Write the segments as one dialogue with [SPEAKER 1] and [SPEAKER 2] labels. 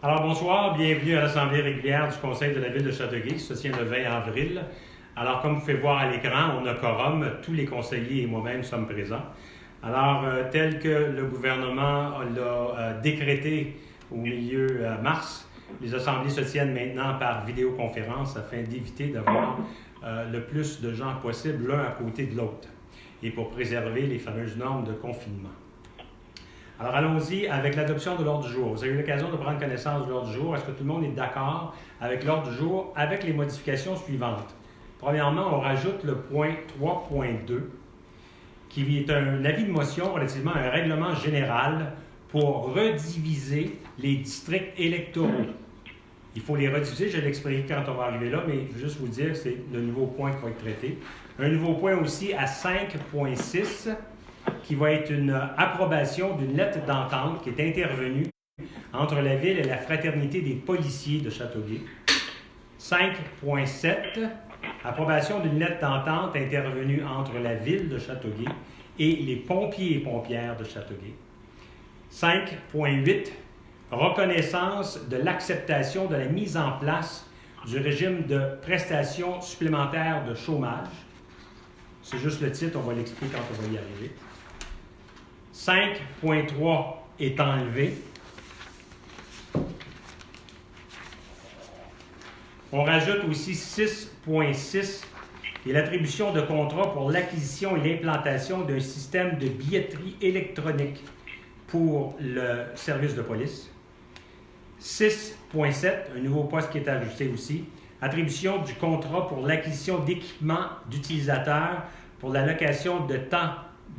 [SPEAKER 1] Alors bonsoir, bienvenue à l'Assemblée régulière du Conseil de la Ville de Châteauguay qui se tient le 20 avril. Alors comme vous pouvez voir à l'écran, on a quorum, tous les conseillers et moi-même sommes présents. Alors tel que le gouvernement l'a décrété au milieu mars, les assemblées se tiennent maintenant par vidéoconférence afin d'éviter d'avoir le plus de gens possible l'un à côté de l'autre et pour préserver les fameuses normes de confinement. Alors, allons-y avec l'adoption de l'ordre du jour. Vous avez eu l'occasion de prendre connaissance de l'ordre du jour. Est-ce que tout le monde est d'accord avec l'ordre du jour avec les modifications suivantes? Premièrement, on rajoute le point 3.2, qui est un avis de motion relativement à un règlement général pour rediviser les districts électoraux. Il faut les rediviser, je l'expliquerai quand on va arriver là, mais je veux juste vous dire que c'est le nouveau point qui va être traité. Un nouveau point aussi à 5.6, qui va être une approbation d'une lettre d'entente qui est intervenue entre la Ville et la Fraternité des policiers de Châteauguay. 5.7, approbation d'une lettre d'entente intervenue entre la Ville de Châteauguay et les pompiers et pompières de Châteauguay. 5.8, reconnaissance de l'acceptation de la mise en place du régime de prestations supplémentaires de chômage. C'est juste le titre, on va l'expliquer quand on va y arriver. 5.3 est enlevé. On rajoute aussi 6.6 et l'attribution de contrat pour l'acquisition et l'implantation d'un système de billetterie électronique pour le service de police. 6.7, un nouveau poste qui est ajouté aussi, attribution du contrat pour l'acquisition d'équipements d'utilisateurs pour la location de temps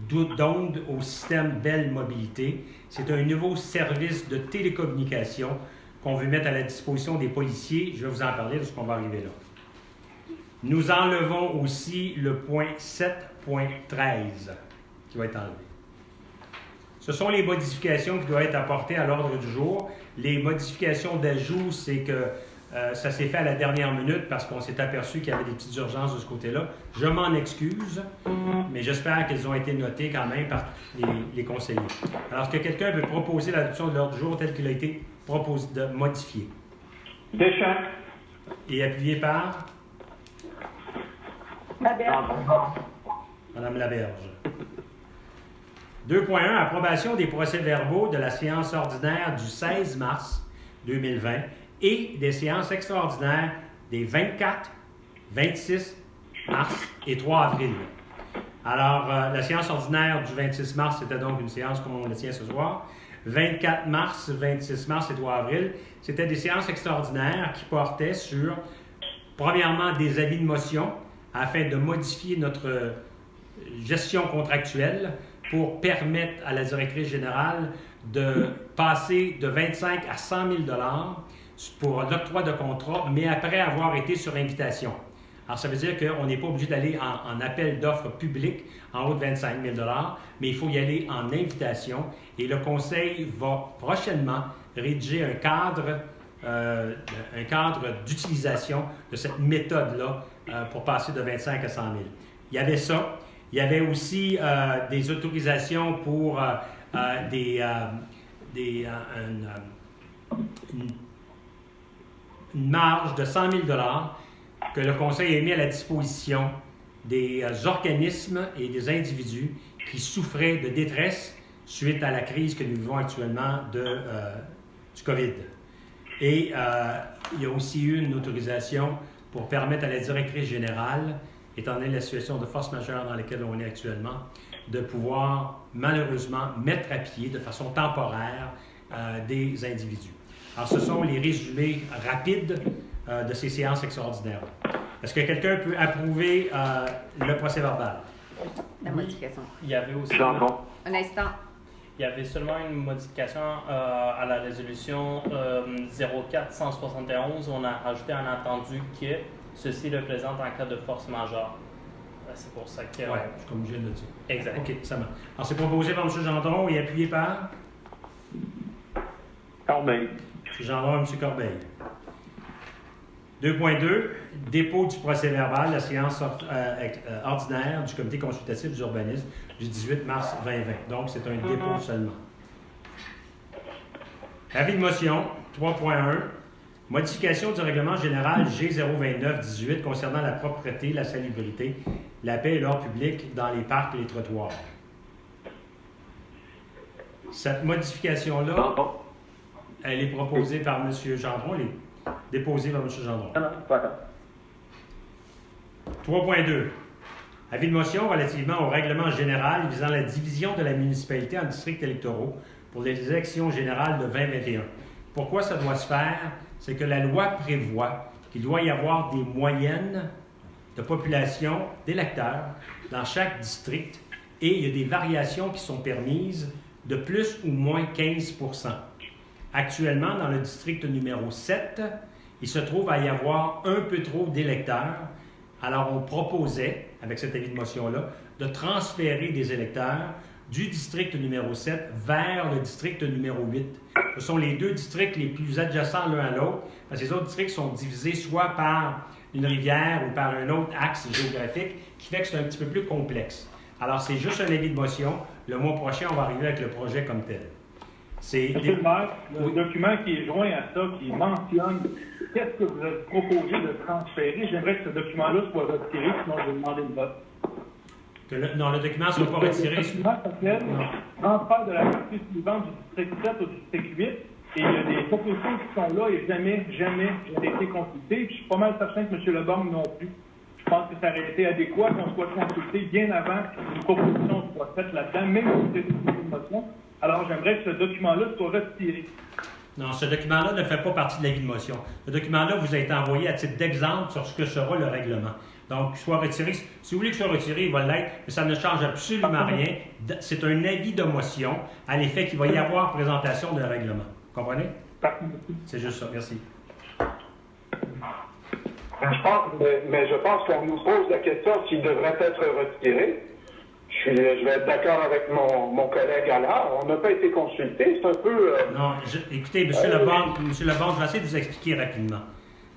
[SPEAKER 1] d'onde au système Bell Mobilité. C'est un nouveau service de télécommunication qu'on veut mettre à la disposition des policiers. Je vais vous en parler lorsqu'on va arriver là. Nous enlevons aussi le point 7.13 qui va être enlevé. Ce sont les modifications qui doivent être apportées à l'ordre du jour. Les modifications d'ajout, c'est que ça s'est fait à la dernière minute parce qu'on s'est aperçu qu'il y avait des petites urgences de ce côté-là. Je m'en excuse, mais j'espère qu'elles ont été notées quand même par les conseillers. Alors, est-ce que quelqu'un peut proposer l'adoption de l'ordre du jour tel qu'il a été proposé de modifier?
[SPEAKER 2] Deschamps.
[SPEAKER 1] Et appuyé par?
[SPEAKER 3] Laberge.
[SPEAKER 1] Madame Laberge. 2.1, approbation des procès-verbaux de la séance ordinaire du 16 mars 2020 et des séances extraordinaires des 24, 26 mars et 3 avril. Alors, la séance ordinaire du 26 mars, c'était donc une séance comme on le tient ce soir. 24 mars, 26 mars et 3 avril, c'était des séances extraordinaires qui portaient sur, premièrement, des avis de motion afin de modifier notre gestion contractuelle pour permettre à la directrice générale de passer de 25 à 100 000 $ pour l'octroi de contrat, mais après avoir été sur invitation. Alors, ça veut dire qu'on n'est pas obligé d'aller en appel d'offres public en haut de 25 000 $, mais il faut y aller en invitation. Et le Conseil va prochainement rédiger un cadre d'utilisation de cette méthode-là pour passer de 25 à 100 000. Il y avait ça. Il y avait aussi des autorisations pour une marge de 100 000 $ que le Conseil a mis à la disposition des organismes et des individus qui souffraient de détresse suite à la crise que nous vivons actuellement du COVID. Et il y a aussi eu une autorisation pour permettre à la directrice générale, étant donné la situation de force majeure dans laquelle on est actuellement, de pouvoir malheureusement mettre à pied de façon temporaire des individus. Alors, ce sont les résumés rapides de ces séances extraordinaires. Est-ce que quelqu'un peut approuver le procès-verbal?
[SPEAKER 3] La modification.
[SPEAKER 4] Il y avait aussi
[SPEAKER 3] Un instant.
[SPEAKER 4] il y avait seulement une modification à la résolution 04-171. On a rajouté un entendu que ceci représente en cas de force majeure. C'est pour ça que...
[SPEAKER 1] Oui, comme je viens de le dire.
[SPEAKER 4] Exact.
[SPEAKER 1] OK, ça marche. Alors, c'est proposé par M. Gendron et appuyé par?
[SPEAKER 2] Corbeil.
[SPEAKER 1] M. Gendron et M. Corbeil. 2.2, dépôt du procès-verbal de la séance ordinaire du Comité consultatif d'urbanisme du 18 mars 2020. Donc, c'est un dépôt seulement. Avis de motion. 3.1. Modification du règlement général G029-18 concernant la propreté, la salubrité, la paix et l'ordre public dans les parcs et les trottoirs. Cette modification-là, elle est proposée par M. Gendron, elle est déposée par M. Gendron. 3.2. Avis de motion relativement au règlement général visant la division de la municipalité en districts électoraux pour les élections générales de 2021. Pourquoi ça doit se faire? C'est que la loi prévoit qu'il doit y avoir des moyennes de population d'électeurs dans chaque district et il y a des variations qui sont permises de plus ou moins 15 %. Actuellement, dans le district numéro 7, il se trouve à y avoir un peu trop d'électeurs. Alors, on proposait, avec cet avis de motion-là, de transférer des électeurs du district numéro 7 vers le district numéro 8. Ce sont les deux districts les plus adjacents l'un à l'autre, parce que les autres districts sont divisés soit par une rivière ou par un autre axe géographique, qui fait que c'est un petit peu plus complexe. Alors, c'est juste un avis de motion. Le mois prochain, on va arriver avec le projet comme tel.
[SPEAKER 2] Monsieur le maire, le document qui est joint à ça, qui mentionne qu'est-ce que vous avez proposé de transférer, j'aimerais que ce document-là soit retiré, sinon je vais demander le vote.
[SPEAKER 1] Non, le document ne sera pas retiré.
[SPEAKER 2] Le document s'appelle transfert de la partie suivante du district 7 au district 8, et il y a des propositions qui sont là et jamais été consultées. Puis je suis pas mal certain que M. Leborgne non plus. Je pense que ça aurait été adéquat qu'on soit consulté bien avant qu'une proposition soit faite là-dedans, même si c'est une motion. Alors, j'aimerais que ce document-là soit retiré.
[SPEAKER 1] Non, ce document-là ne fait pas partie de l'avis de motion. Ce document-là vous a été envoyé à titre d'exemple sur ce que sera le règlement. Donc, qu'il soit retiré. Si vous voulez qu'il soit retiré, il va l'être, mais ça ne change absolument rien. C'est un avis de motion à l'effet qu'il va y avoir présentation d'un règlement. Vous comprenez? C'est juste ça. Merci.
[SPEAKER 5] Mais je pense qu'on nous pose la question s'il devrait être retiré. Je vais être d'accord avec mon collègue Allard. On n'a pas été consulté. C'est un peu...
[SPEAKER 1] Non, écoutez, M. Lebon, je vais essayer de vous expliquer rapidement.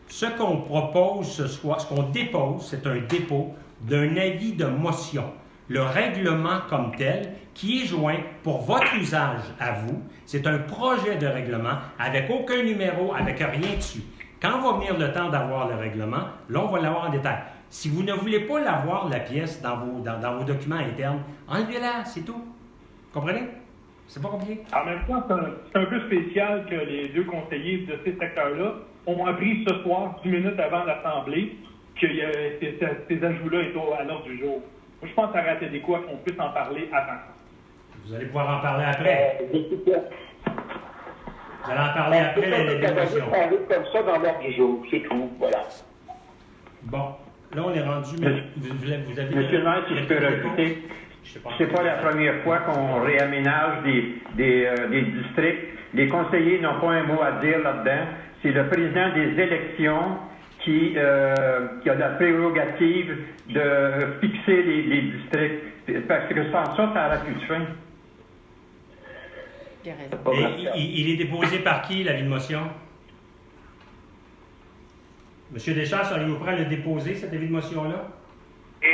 [SPEAKER 1] Ce qu'on propose ce soir, ce qu'on dépose, c'est un dépôt d'un avis de motion. Le règlement comme tel, qui est joint pour votre usage à vous, c'est un projet de règlement avec aucun numéro, avec rien dessus. Quand va venir le temps d'avoir le règlement, là, on va l'avoir en détail. Si vous ne voulez pas l'avoir, la pièce, dans vos documents internes, enlevez-la, c'est tout. Comprenez? C'est pas compliqué.
[SPEAKER 2] En même temps, c'est un peu spécial que les deux conseillers de ces secteurs-là ont appris ce soir, 10 minutes avant l'Assemblée, que ces ajouts-là étaient à l'ordre du jour. Je pense que ça aurait été adéquat qu'on puisse en parler avant.
[SPEAKER 1] Vous allez pouvoir en parler après. Vous allez en parler après la démotion.
[SPEAKER 5] On parler comme ça dans l'ordre du jour, c'est tout, voilà.
[SPEAKER 1] Bon, là on est rendu, mais vous avez...
[SPEAKER 6] Monsieur le maire, si je peux rajouter, c'est pas la première fois qu'on réaménage des districts. Les conseillers n'ont pas un mot à dire là-dedans. C'est le président des élections qui a la prérogative de fixer les districts. Parce que sans ça, ça n'aurait plus de fin.
[SPEAKER 3] Il a raison.
[SPEAKER 1] Il est déposé par qui, l'avis de motion? Monsieur Deschamps, seriez-vous prêt à le déposer, cet avis de motion-là?
[SPEAKER 5] Oui,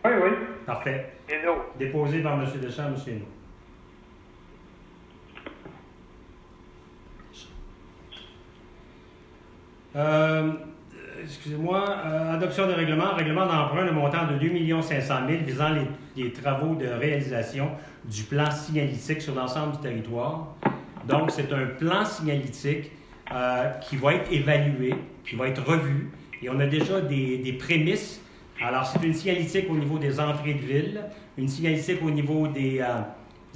[SPEAKER 5] oui.
[SPEAKER 1] Parfait.
[SPEAKER 5] Hello.
[SPEAKER 1] Déposé par M. Deschamps, M. Hainaut. Excusez-moi, adoption de règlement d'emprunt, le montant de 2 500 000 visant les travaux de réalisation du plan signalétique sur l'ensemble du territoire. Donc, c'est un plan signalétique qui va être évalué, qui va être revu, et on a déjà des prémices. Alors, c'est une signalétique au niveau des entrées de ville, une signalétique au niveau des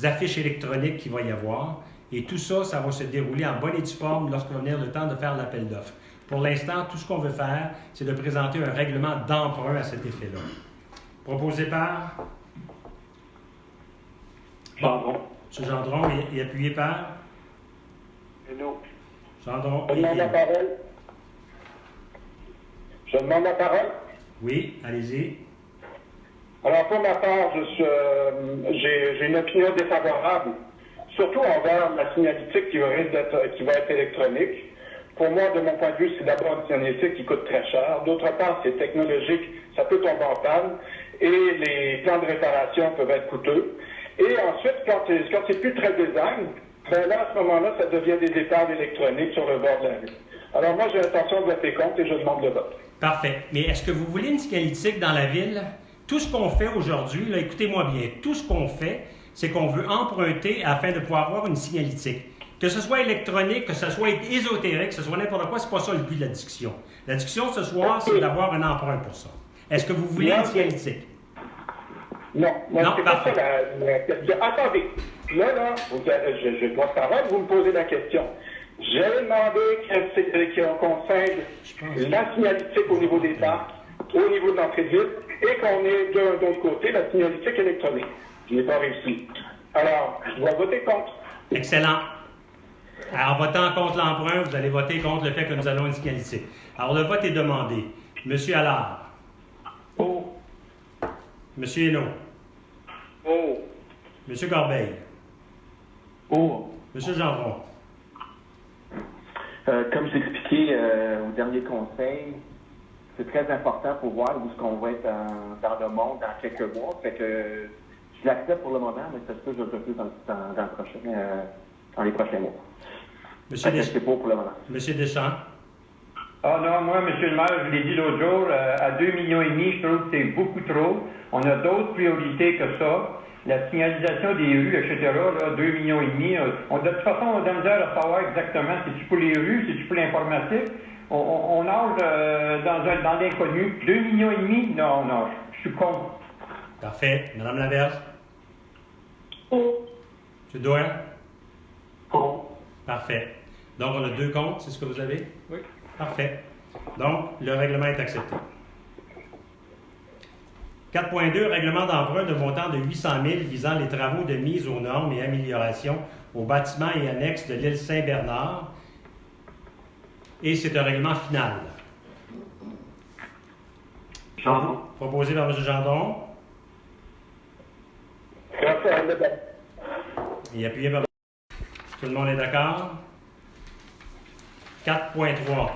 [SPEAKER 1] affiches électroniques qu'il va y avoir, et tout ça, ça va se dérouler en bonne et due forme lorsqu'on va venir le temps de faire l'appel d'offres. Pour l'instant, tout ce qu'on veut faire, c'est de présenter un règlement d'emprunt à cet effet-là. Proposé par...
[SPEAKER 5] Gendron.
[SPEAKER 1] M. Gendron et appuyé par...
[SPEAKER 5] Hello.
[SPEAKER 1] Gendron
[SPEAKER 5] Je demande la parole. Je demande la parole.
[SPEAKER 1] Oui, allez-y.
[SPEAKER 5] Alors, pour ma part, j'ai une opinion défavorable, surtout envers la signalétique qui va être électronique. Pour moi, de mon point de vue, c'est d'abord une signalétique qui coûte très cher. D'autre part, c'est technologique, ça peut tomber en panne, et les plans de réparation peuvent être coûteux. Et ensuite, quand c'est plus très design, ben là, à ce moment-là, ça devient des épaves électroniques sur le bord de la rue. Alors moi, j'ai l'intention de voter contre et je demande le vote.
[SPEAKER 1] Parfait. Mais est-ce que vous voulez une signalétique dans la ville? Tout ce qu'on fait aujourd'hui, là, écoutez-moi bien, tout ce qu'on fait, c'est qu'on veut emprunter afin de pouvoir avoir une signalétique. Que ce soit électronique, que ce soit ésotérique, que ce soit n'importe quoi, c'est pas ça le but de la discussion. La discussion ce soir, c'est d'avoir un emprunt pour ça. Est-ce que vous voulez une signalétique?
[SPEAKER 5] Non, moi,
[SPEAKER 1] Non,
[SPEAKER 5] c'est pas
[SPEAKER 1] parfait.
[SPEAKER 5] ça la question. Attendez, là, je dois savoir, vous me posez la question. J'ai demandé qu'on cède la signalétique au niveau des parcs, au niveau de l'entrée de ville, et qu'on ait de l'autre côté la signalétique électronique. Je n'ai pas réussi. Alors, je dois voter contre.
[SPEAKER 1] Excellent. Alors, en votant contre l'emprunt, vous allez voter contre le fait que nous allons une signalétique. Alors, le vote est demandé. Monsieur Allard.
[SPEAKER 2] Oh.
[SPEAKER 1] Monsieur Hainaut.
[SPEAKER 5] Oh.
[SPEAKER 1] Monsieur Corbeil.
[SPEAKER 2] Oh.
[SPEAKER 1] Monsieur Gendron.
[SPEAKER 7] Comme j'expliquais au dernier conseil, c'est très important pour voir où est-ce qu'on va être dans le monde dans quelques mois. Fait que je l'accepte pour le moment, mais c'est sûr que je le refuse dans les prochains mois.
[SPEAKER 1] Monsieur Deschamps.
[SPEAKER 7] C'est pas pour le moment.
[SPEAKER 1] Monsieur Deschamps.
[SPEAKER 6] Ah non, moi, M. le maire, je l'ai dit l'autre jour, à 2,5 millions, je trouve que c'est beaucoup trop. On a d'autres priorités que ça. La signalisation des rues, etc., là, 2,5 millions. De toute façon, on a de la misère à savoir exactement si c'est pour les rues, si c'est pour l'informatique. On nage dans l'inconnu. 2,5 millions, non, je suis contre.
[SPEAKER 1] Parfait. Madame Laverge.
[SPEAKER 5] Oh.
[SPEAKER 1] Monsieur Doyle.
[SPEAKER 5] Oh.
[SPEAKER 1] Parfait. Donc, on a 2 comptes, c'est ce que vous avez?
[SPEAKER 4] Oui.
[SPEAKER 1] Parfait. Donc, le règlement est accepté. 4.2, règlement d'emprunt de montant de 800 000 visant les travaux de mise aux normes et amélioration aux bâtiments et annexes de l'île Saint-Bernard. Et c'est un règlement final.
[SPEAKER 7] Gendron.
[SPEAKER 1] Proposé par M. Gendron
[SPEAKER 5] Raphaël Lebel.
[SPEAKER 1] et appuyé par... Tout le monde est d'accord? 4.3.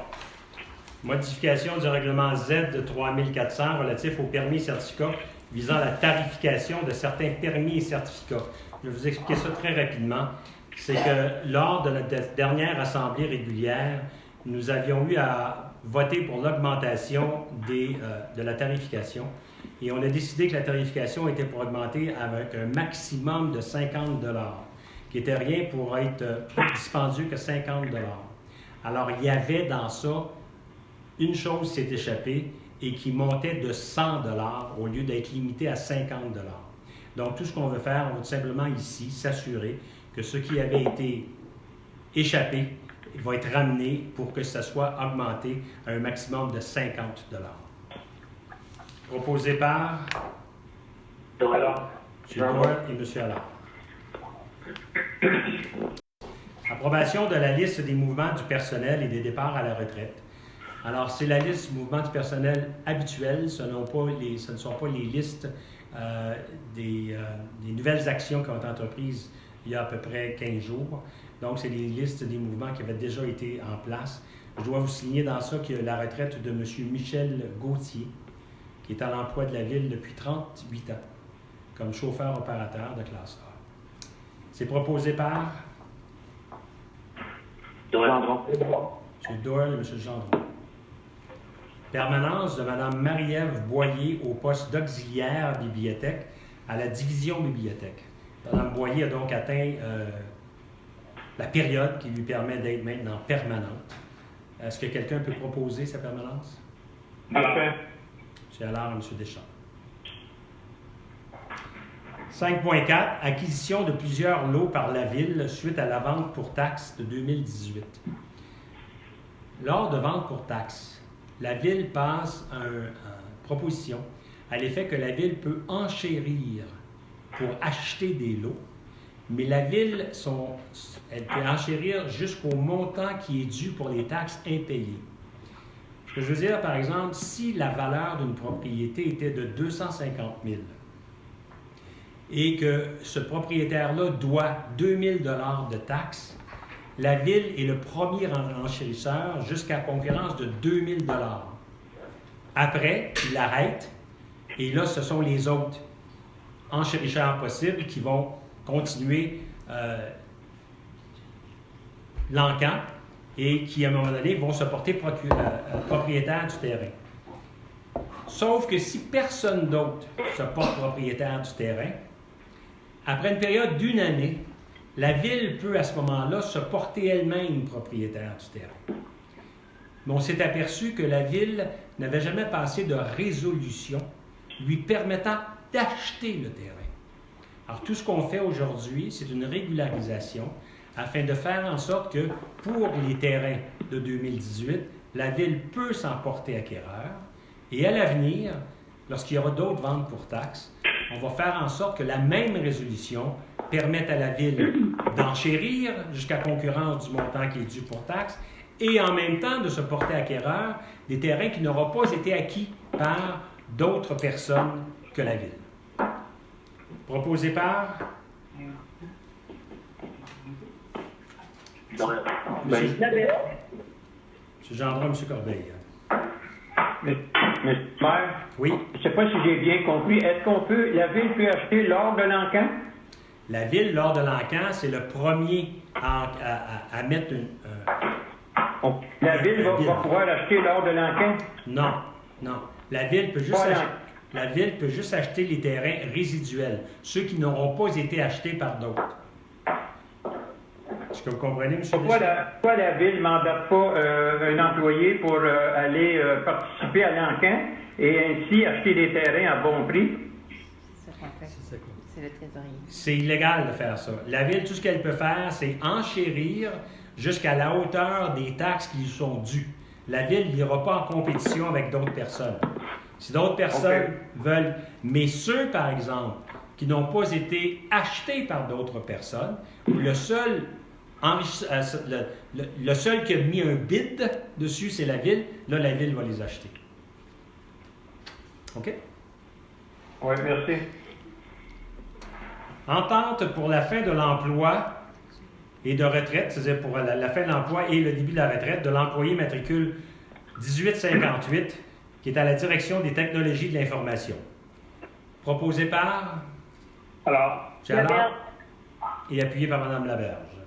[SPEAKER 1] Modification du règlement Z de 3400 relatif aux permis et certificats visant la tarification de certains permis et certificats. Je vais vous expliquer ça très rapidement. C'est que lors de notre dernière assemblée régulière, nous avions eu à voter pour l'augmentation de la tarification et on a décidé que la tarification était pour augmenter avec un maximum de 50 $, qui n'était rien pour être plus dispendieux que 50 $. Alors, il y avait dans ça une chose qui s'est échappée et qui montait de 100 $ au lieu d'être limité à 50 $. Donc, tout ce qu'on veut faire, on veut tout simplement ici s'assurer que ce qui avait été échappé va être ramené pour que ça soit augmenté à un maximum de 50 $. Proposé par M. Doyle et M. Allard. Approbation de la liste des mouvements du personnel et des départs à la retraite. Alors, c'est la liste du mouvement du personnel habituel, ce ne sont pas les listes des nouvelles actions qui ont été entreprises il y a à peu près 15 jours. Donc, c'est les listes des mouvements qui avaient déjà été en place. Je dois vous signaler dans ça qu'il y a la retraite de M. Michel Gauthier, qui est à l'emploi de la Ville depuis 38 ans, comme chauffeur-opérateur de classe A. C'est proposé par
[SPEAKER 7] Gendron.
[SPEAKER 1] M. Doyle et M. Gendron. Permanence de Mme Marie-Ève Boyer au poste d'auxiliaire bibliothèque à la division bibliothèque. Mme Boyer a donc atteint la période qui lui permet d'être maintenant permanente. Est-ce que quelqu'un peut proposer sa permanence?
[SPEAKER 2] Parfait.
[SPEAKER 1] M. Allard et M. Deschamps. 5.4. Acquisition de plusieurs lots par la Ville suite à la vente pour taxes de 2018. Lors de vente pour taxes, la Ville passe une proposition à l'effet que la Ville peut enchérir pour acheter des lots, mais la Ville, elle peut enchérir jusqu'au montant qui est dû pour les taxes impayées. Ce que je veux dire, par exemple, si la valeur d'une propriété était de 250 000 et que ce propriétaire-là doit 2 000 $ de taxes, la Ville est le premier enchérisseur jusqu'à concurrence de 2 000 $. Après, il arrête, et là, ce sont les autres enchérisseurs possibles qui vont continuer l'encan et qui, à un moment donné, vont se porter propriétaires du terrain. Sauf que si personne d'autre se porte propriétaire du terrain, après une période d'1 année, la Ville peut à ce moment-là se porter elle-même propriétaire du terrain. Mais on s'est aperçu que la Ville n'avait jamais passé de résolution lui permettant d'acheter le terrain. Alors, tout ce qu'on fait aujourd'hui, c'est une régularisation afin de faire en sorte que, pour les terrains de 2018, la Ville peut s'en porter acquéreur. Et à l'avenir, lorsqu'il y aura d'autres ventes pour taxes, on va faire en sorte que la même résolution permette à la Ville d'enchérir jusqu'à concurrence du montant qui est dû pour taxes et en même temps de se porter acquéreur des terrains qui n'auront pas été acquis par d'autres personnes que la Ville. Proposé par... M. Gendron, M. Corbeil.
[SPEAKER 6] Monsieur le maire,
[SPEAKER 1] Oui.
[SPEAKER 6] je ne sais pas si j'ai bien compris. Est-ce la Ville peut acheter lors de l'encan?
[SPEAKER 1] La Ville, lors de l'encan, c'est le premier à mettre
[SPEAKER 6] La Ville va pouvoir l'acheter lors de l'encan?
[SPEAKER 1] Non, non. La Ville peut juste acheter les terrains résiduels, ceux qui n'auront pas été achetés par d'autres. Est-ce que vous comprenez, M.
[SPEAKER 6] Pourquoi la Ville ne mandate pas un employé pour aller participer à l'encan et ainsi acheter des terrains à bon prix?
[SPEAKER 3] C'est ça qu'on fait. C'est le trésorier.
[SPEAKER 1] C'est illégal de faire ça. La Ville, tout ce qu'elle peut faire, c'est enchérir jusqu'à la hauteur des taxes qui lui sont dues. La Ville n'ira pas en compétition avec d'autres personnes. Si d'autres personnes veulent... Mais ceux, par exemple, qui n'ont pas été achetés par d'autres personnes, le seul qui a mis un bid dessus, c'est la Ville. Là, la Ville va les acheter. OK?
[SPEAKER 6] Oui, merci.
[SPEAKER 1] Entente pour la fin de l'emploi et de retraite, c'est-à-dire pour la fin de l'emploi et le début de la retraite de l'employé matricule 1858, qui est à la direction des technologies de l'information. Proposé par...
[SPEAKER 2] Alors,
[SPEAKER 1] Jalard et appuyé par Mme Laberge.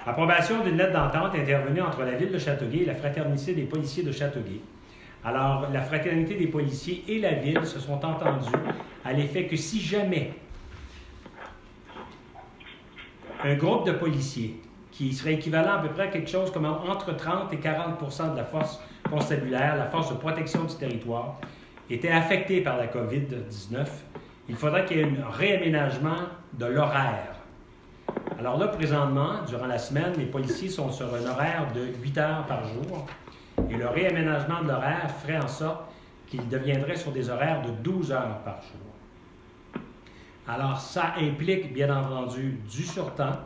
[SPEAKER 1] Approbation d'une lettre d'entente intervenue entre la Ville de Châteauguay et la Fraternité des policiers de Châteauguay. Alors, la Fraternité des policiers et la Ville se sont entendus à l'effet que si jamais un groupe de policiers, qui serait équivalent à peu près à quelque chose comme entre 30 et 40 % de la force constabulaire, la force de protection du territoire, était affecté par la COVID-19, il faudrait qu'il y ait un réaménagement de l'horaire. Alors là, présentement, durant la semaine, les policiers sont sur un horaire de 8 heures par jour et le réaménagement de l'horaire ferait en sorte qu'ils deviendraient sur des horaires de 12 heures par jour. Alors, ça implique, bien entendu, du surtemps.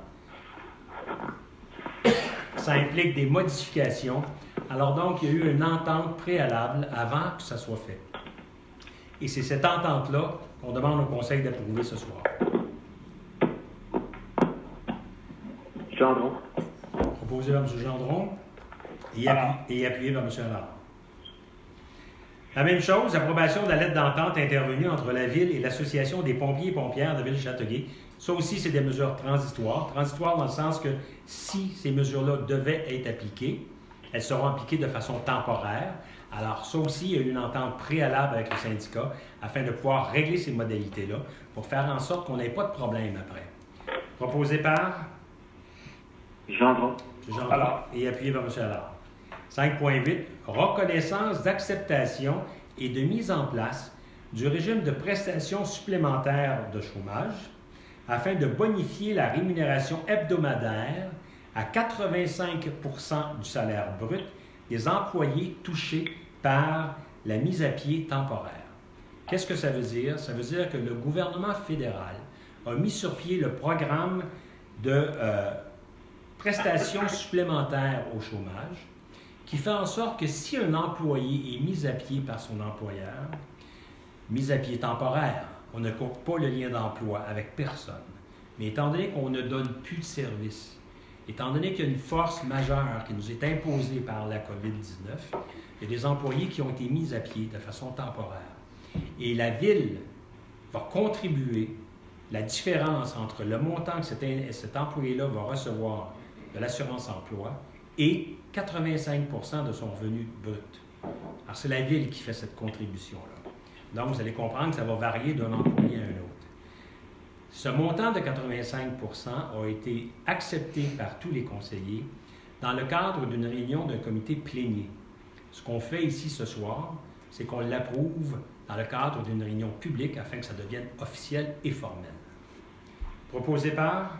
[SPEAKER 1] Ça implique des modifications. Alors donc, il y a eu une entente préalable avant que ça soit fait. Et c'est cette entente-là qu'on demande au Conseil d'approuver ce soir.
[SPEAKER 7] Gendron.
[SPEAKER 1] Proposé par M. Gendron et appuyé par M. Allard. La même chose, approbation de la lettre d'entente intervenue entre la Ville et l'Association des pompiers et pompières de Ville-Châteauguay. Ça aussi, c'est des mesures transitoires. Transitoires dans le sens que si ces mesures-là devaient être appliquées, elles seront appliquées de façon temporaire. Alors, ça aussi, il y a eu une entente préalable avec le syndicat afin de pouvoir régler ces modalités-là pour faire en sorte qu'on n'ait pas de problème après. Proposé par...
[SPEAKER 7] Gendron.
[SPEAKER 1] Et appuyé par M. Allard. 5.8. Reconnaissance d'acceptation et de mise en place du régime de prestations supplémentaires de chômage afin de bonifier la rémunération hebdomadaire à 85 % du salaire brut des employés touchés par la mise à pied temporaire. Qu'est-ce que ça veut dire? Ça veut dire que le gouvernement fédéral a mis sur pied le programme de prestations supplémentaires au chômage qui fait en sorte que si un employé est mis à pied par son employeur, mis à pied temporaire, on ne coupe pas le lien d'emploi avec personne. Mais étant donné qu'on ne donne plus de service, étant donné qu'il y a une force majeure qui nous est imposée par la COVID-19, il y a des employés qui ont été mis à pied de façon temporaire. Et la Ville va contribuer la différence entre le montant que cet employé-là va recevoir de l'assurance emploi et 85 % de son revenu brut. Alors, c'est la Ville qui fait cette contribution-là. Donc, vous allez comprendre que ça va varier d'un employé à un autre. Ce montant de 85 % a été accepté par tous les conseillers dans le cadre d'une réunion d'un comité plénier. Ce qu'on fait ici ce soir, c'est qu'on l'approuve dans le cadre d'une réunion publique afin que ça devienne officiel et formel. Proposé par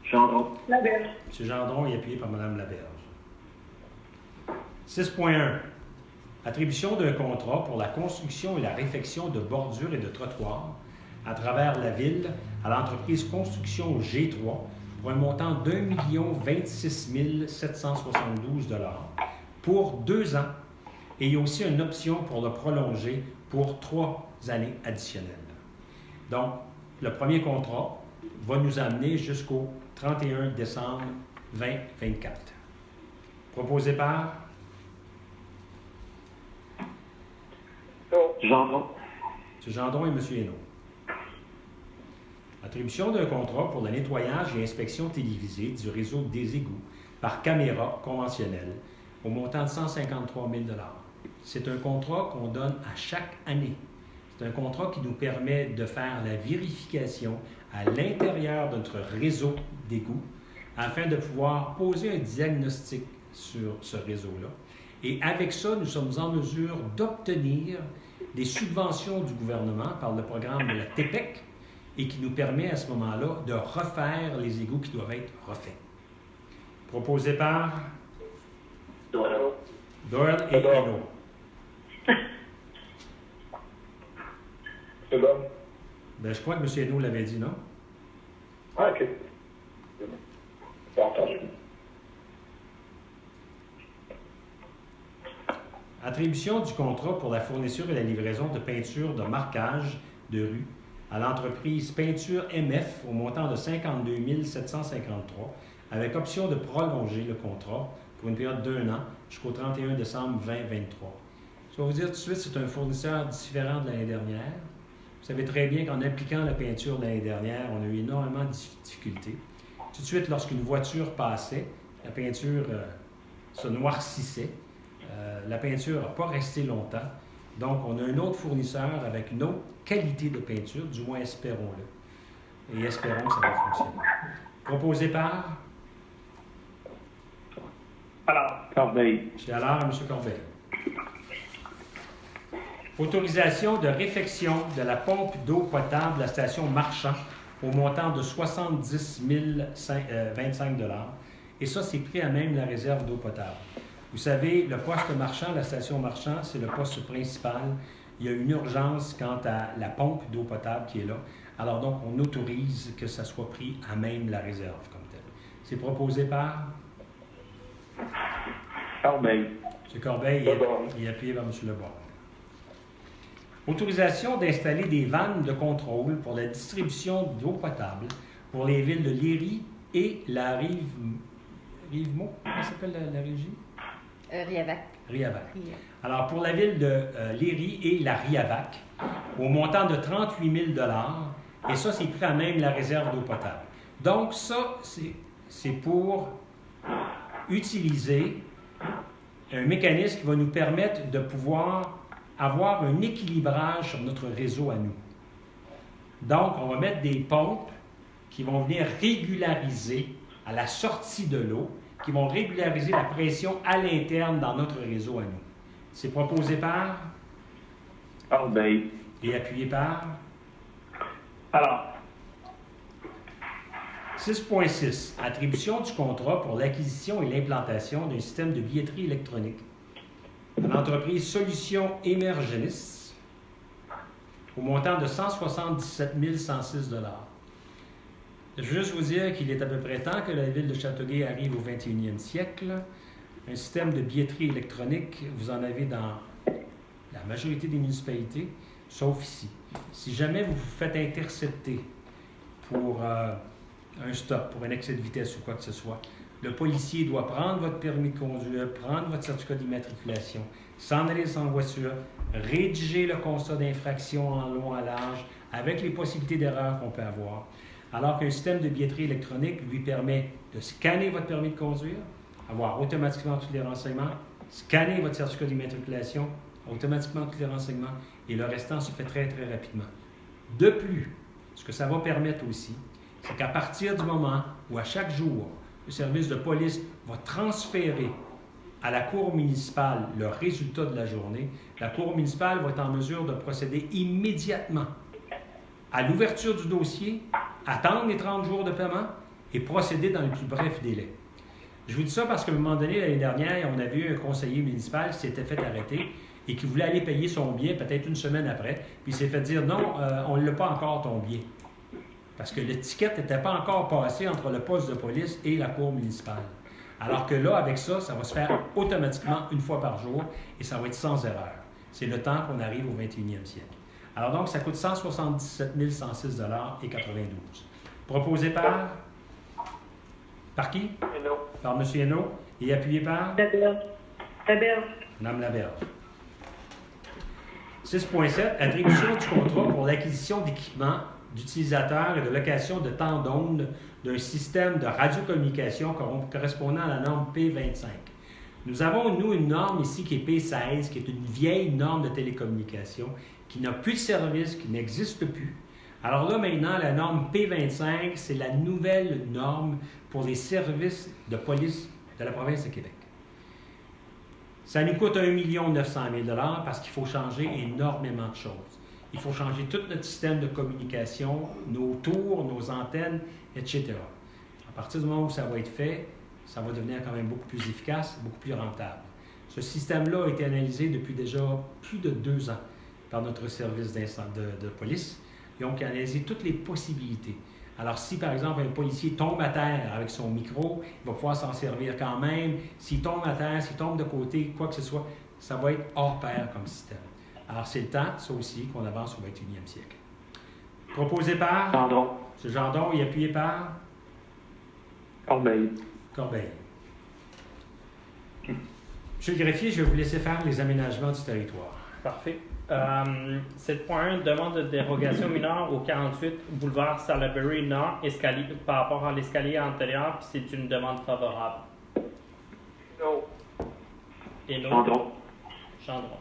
[SPEAKER 7] Gendron.
[SPEAKER 8] Laberge.
[SPEAKER 1] M. Gendron et appuyé par Mme Laberge. 6.1. Attribution d'un contrat pour la construction et la réfection de bordures et de trottoirs à travers la Ville à l'entreprise Construction G3 pour un montant d'1 026 772 $ pour 2 ans. Et il y a aussi une option pour le prolonger pour 3 années additionnelles. Donc, le premier contrat va nous amener jusqu'au 31 décembre 2024. Proposé par
[SPEAKER 7] Gendron.
[SPEAKER 1] M. Gendron et M. Hainaut. Attribution d'un contrat pour le nettoyage et inspection télévisée du réseau des égouts par caméra conventionnelle au montant de 153 000 $. C'est un contrat qu'on donne à chaque année. C'est un contrat qui nous permet de faire la vérification à l'intérieur de notre réseau d'égouts afin de pouvoir poser un diagnostic sur ce réseau-là. Et avec ça, nous sommes en mesure d'obtenir des subventions du gouvernement par le programme de la TEPEC et qui nous permet à ce moment-là de refaire les égouts qui doivent être refaits. Proposé par Doyle et Hainaut.
[SPEAKER 5] C'est bon.
[SPEAKER 1] Ben, je crois que M. Hainaut l'avait dit, non?
[SPEAKER 5] Ah, OK. Bon, entendu.
[SPEAKER 1] Attribution du contrat pour la fourniture et la livraison de peinture de marquage de rue à l'entreprise Peinture MF au montant de 52 753 avec option de prolonger le contrat pour une période d'1 an jusqu'au 31 décembre 2023. Je vais vous dire tout de suite, c'est un fournisseur différent de l'année dernière. Vous savez très bien qu'en appliquant la peinture de l'année dernière, on a eu énormément de difficultés. Tout de suite, lorsqu'une voiture passait, la peinture se noircissait. La peinture n'a pas resté longtemps. Donc, on a un autre fournisseur avec une autre qualité de peinture, du moins espérons-le. Et espérons que ça va fonctionner. Proposé par
[SPEAKER 6] Corbeil.
[SPEAKER 1] M. Allard et M. Corbeil. Autorisation de réfection de la pompe d'eau potable de la station Marchand au montant de 70 025 $. Et ça, c'est pris à même la réserve d'eau potable. Vous savez, le poste Marchand, la station Marchand, c'est le poste principal. Il y a une urgence quant à la pompe d'eau potable qui est là. Alors donc, on autorise que ça soit pris à même la réserve comme tel. C'est proposé par
[SPEAKER 6] Corbeil.
[SPEAKER 1] M. Corbeil et appuyé par M. Lebois. Autorisation d'installer des vannes de contrôle pour la distribution d'eau potable pour les villes de Léry et la Rive-Mont. Comment s'appelle la régie? Riavac. Alors, pour la ville de Léry et la Riavac, au montant de 38 000 $, et ça, c'est pris à même la réserve d'eau potable. Donc, ça, c'est pour utiliser un mécanisme qui va nous permettre de pouvoir avoir un équilibrage sur notre réseau à nous. Donc, on va mettre des pompes qui vont venir régulariser à la sortie de l'eau, qui vont régulariser la pression à l'interne dans notre réseau à nous. C'est proposé par
[SPEAKER 6] Corbeil.
[SPEAKER 1] et appuyé par
[SPEAKER 2] Alors,
[SPEAKER 1] 6.6. Attribution du contrat pour l'acquisition et l'implantation d'un système de billetterie électronique à l'entreprise Solutions Emergenis au montant de 177 106 $. Je veux juste vous dire qu'il est à peu près temps que la ville de Châteauguay arrive au 21e siècle. Un système de billetterie électronique, vous en avez dans la majorité des municipalités, sauf ici. Si jamais vous vous faites intercepter pour un stop, pour un excès de vitesse ou quoi que ce soit, le policier doit prendre votre permis de conduire, prendre votre certificat d'immatriculation, s'en aller sans voiture, rédiger le constat d'infraction en long, en large, avec les possibilités d'erreur qu'on peut avoir. Alors qu'un système de billetterie électronique lui permet de scanner votre permis de conduire, avoir automatiquement tous les renseignements, scanner votre certificat d'immatriculation, automatiquement tous les renseignements, et le restant se fait très, très rapidement. De plus, ce que ça va permettre aussi, c'est qu'à partir du moment où à chaque jour, le service de police va transférer à la Cour municipale le résultat de la journée, la Cour municipale va être en mesure de procéder immédiatement à l'ouverture du dossier, attendre les 30 jours de paiement et procéder dans le plus bref délai. Je vous dis ça parce qu'à un moment donné, l'année dernière, on a vu un conseiller municipal qui s'était fait arrêter et qui voulait aller payer son billet peut-être une semaine après, puis il s'est fait dire « Non, on ne l'a pas encore ton billet ». Parce que l'étiquette n'était pas encore passée entre le poste de police et la cour municipale. Alors que là, avec ça, ça va se faire automatiquement une fois par jour et ça va être sans erreur. C'est le temps qu'on arrive au 21e siècle. Alors donc, ça coûte 177 106 $ et 92. Proposé par qui?
[SPEAKER 8] Hainaut.
[SPEAKER 1] Par M. Hainaut et appuyé par?
[SPEAKER 8] Laberge.
[SPEAKER 1] Mme Laberge. 6.7. Attribution du contrat pour l'acquisition d'équipements d'utilisateurs et de location de temps d'onde d'un système de radiocommunication correspondant à la norme P25. Nous avons, nous, une norme ici qui est P16, qui est une vieille norme de télécommunication, qui n'a plus de service, qui n'existe plus. Alors là, maintenant, la norme P25, c'est la nouvelle norme pour les services de police de la province de Québec. Ça nous coûte 1 900 000 $ parce qu'il faut changer énormément de choses. Il faut changer tout notre système de communication, nos tours, nos antennes, etc. À partir du moment où ça va être fait, ça va devenir quand même beaucoup plus efficace, beaucoup plus rentable. Ce système-là a été analysé depuis déjà plus de 2 ans par notre service de police. Donc, il a analysé toutes les possibilités. Alors, si, par exemple, un policier tombe à terre avec son micro, il va pouvoir s'en servir quand même. S'il tombe à terre, s'il tombe de côté, quoi que ce soit, ça va être hors pair comme système. Alors, c'est le temps, ça aussi, qu'on avance au 21e siècle. Proposé par?
[SPEAKER 7] Gendron.
[SPEAKER 1] M. Gendron et appuyé par?
[SPEAKER 7] Corbeil.
[SPEAKER 1] Corbeil. Monsieur le greffier, je vais vous laisser faire les aménagements du territoire.
[SPEAKER 4] Parfait. 7.1, demande de dérogation mineure au 48 boulevard Salaberry Nord, escalier, par rapport à l'escalier antérieur, puis c'est une demande favorable.
[SPEAKER 8] Non.
[SPEAKER 4] Et non?
[SPEAKER 7] Gendron.
[SPEAKER 4] Gendron.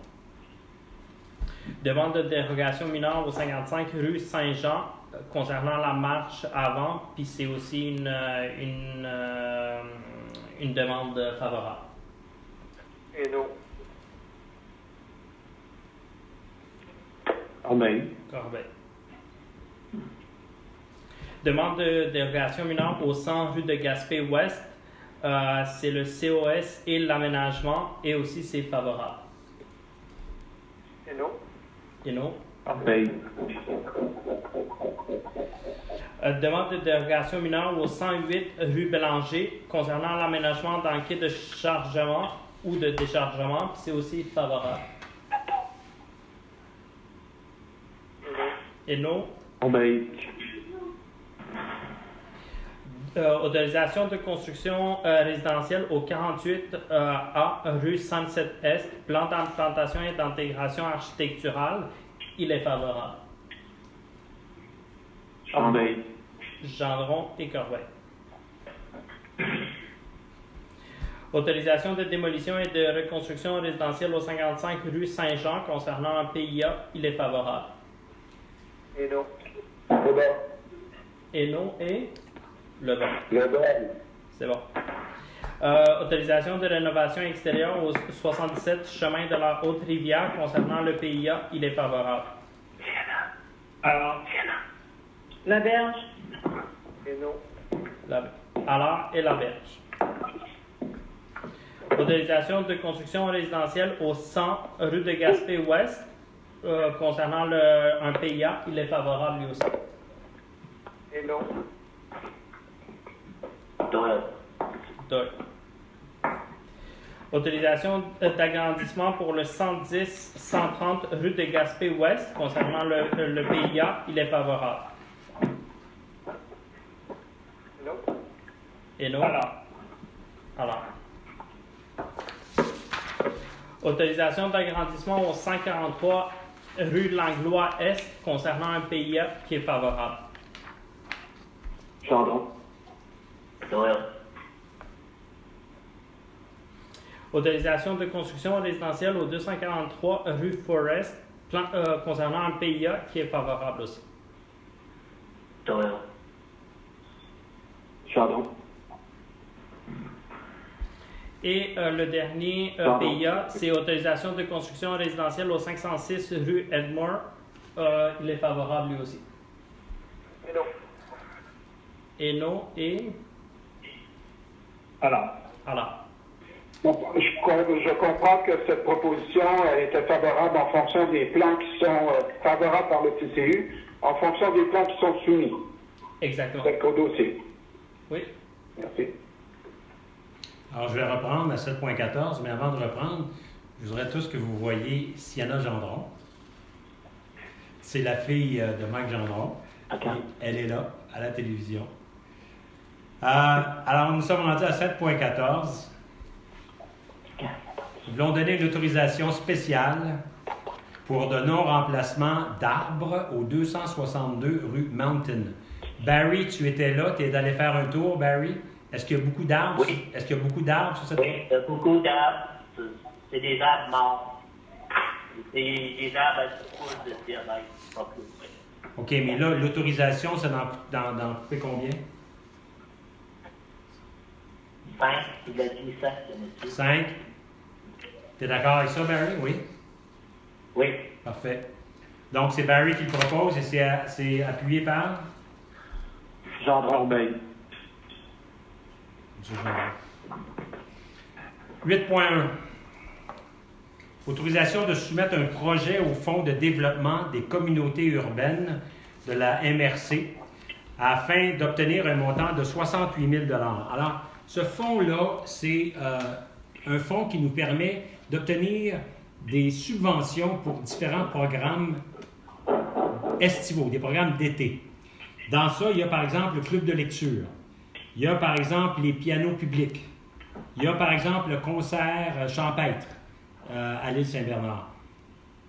[SPEAKER 4] Demande de dérogation mineure au 55 rue Saint-Jean concernant la marche avant, puis c'est aussi une demande favorable.
[SPEAKER 8] Et non.
[SPEAKER 7] Corbeil.
[SPEAKER 4] Corbeil. Demande de dérogation mineure au 100 rue de Gaspé-Ouest. C'est le COS et l'aménagement, et aussi c'est favorable.
[SPEAKER 8] Et non.
[SPEAKER 4] Et non.
[SPEAKER 7] Corbeil.
[SPEAKER 4] Demande de dérogation mineure au 108 rue Bélanger concernant l'aménagement d'un quai de chargement ou de déchargement, puis c'est aussi favorable. Et non.
[SPEAKER 7] Corbeil.
[SPEAKER 4] Autorisation de construction résidentielle au 48 A rue Sunset-Est, plan d'implantation et d'intégration architecturale, il est favorable.
[SPEAKER 7] Corbeil.
[SPEAKER 4] Gendron et Corbeil. Autorisation de démolition et de reconstruction résidentielle au 55 rue Saint-Jean concernant un PIA, il est favorable.
[SPEAKER 8] Et non.
[SPEAKER 4] Et non et le bon.
[SPEAKER 5] Le bon.
[SPEAKER 4] C'est bon. Autorisation de rénovation extérieure au 77 chemin de la Haute-Rivière concernant le PIA, il est favorable.
[SPEAKER 2] Alors,
[SPEAKER 8] Laberge. Et non.
[SPEAKER 4] Alors, et Laberge. Autorisation de construction résidentielle au 100 rue de Gaspé-Ouest concernant un PIA, il est favorable lui aussi.
[SPEAKER 8] Et non.
[SPEAKER 4] Deux. Autorisation d'agrandissement pour le 110-130 rue de Gaspé-Ouest concernant le PIA, il est favorable.
[SPEAKER 8] Non.
[SPEAKER 4] Et non. Alors. Autorisation d'agrandissement au 143 rue Langlois-Est concernant un PIA qui est favorable.
[SPEAKER 7] Gendron.
[SPEAKER 4] Autorisation de construction résidentielle au 243 rue Forest, concernant un PIA qui est favorable aussi.
[SPEAKER 9] Doyle.
[SPEAKER 7] Chardon.
[SPEAKER 4] Et le dernier PIA, c'est autorisation de construction résidentielle au 506 rue Edmore. Il est favorable lui aussi.
[SPEAKER 8] Et non.
[SPEAKER 4] Et non, et...
[SPEAKER 2] Alors.
[SPEAKER 5] Bon, je comprends que cette proposition était favorable en fonction des plans qui sont favorables par le CCU, en fonction des plans qui sont soumis.
[SPEAKER 4] Exactement.
[SPEAKER 5] C'est au dossier.
[SPEAKER 4] Oui.
[SPEAKER 5] Merci.
[SPEAKER 1] Alors, je vais reprendre à 7.14, mais avant de reprendre, je voudrais tous que vous voyez Sienna Gendron. C'est la fille de Mike Gendron.
[SPEAKER 9] Okay.
[SPEAKER 1] Elle est là, à la télévision. Alors, nous sommes rendus à 7.14. Nous voulons donner une autorisation spéciale pour de non-remplacement d'arbres au 262 rue Mountain. Barry, tu étais là, tu es allé faire un tour, Barry. Est-ce qu'il y a beaucoup d'arbres?
[SPEAKER 9] Oui.
[SPEAKER 1] Est-ce qu'il y a beaucoup d'arbres sur cette...
[SPEAKER 9] Oui, il y a beaucoup d'arbres. C'est des arbres morts. C'est des arbres à coups de diamètre, pas plus.
[SPEAKER 1] OK, mais là, l'autorisation, c'est dans couper combien?
[SPEAKER 9] 5, il a dit ça, monsieur.
[SPEAKER 1] 5. Tu es d'accord avec ça, Barry? Oui.
[SPEAKER 9] Oui.
[SPEAKER 1] Parfait. Donc, c'est Barry qui le propose et c'est appuyé par?
[SPEAKER 7] Jean Corbeil.
[SPEAKER 1] 8.1. Autorisation de soumettre un projet au Fonds de développement des communautés urbaines de la MRC afin d'obtenir un montant de 68 000 $. Alors, ce fonds-là, c'est un fonds qui nous permet d'obtenir des subventions pour différents programmes estivaux, des programmes d'été. Dans ça, il y a par exemple le club de lecture. Il y a par exemple les pianos publics. Il y a par exemple le concert champêtre à l'île Saint-Bernard.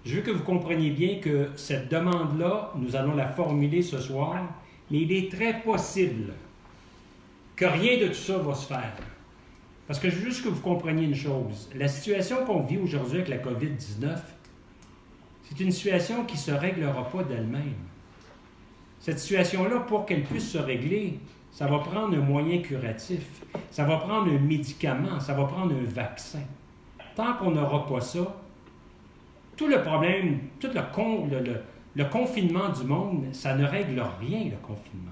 [SPEAKER 1] Je veux que vous compreniez bien que cette demande-là, nous allons la formuler ce soir, mais il est très possible que rien de tout ça va se faire. Parce que je veux juste que vous compreniez une chose. La situation qu'on vit aujourd'hui avec la COVID-19, c'est une situation qui ne se réglera pas d'elle-même. Cette situation-là, pour qu'elle puisse se régler, ça va prendre un moyen curatif, ça va prendre un médicament, ça va prendre un vaccin. Tant qu'on n'aura pas ça, tout le problème, tout le confinement du monde, ça ne règle rien, le confinement.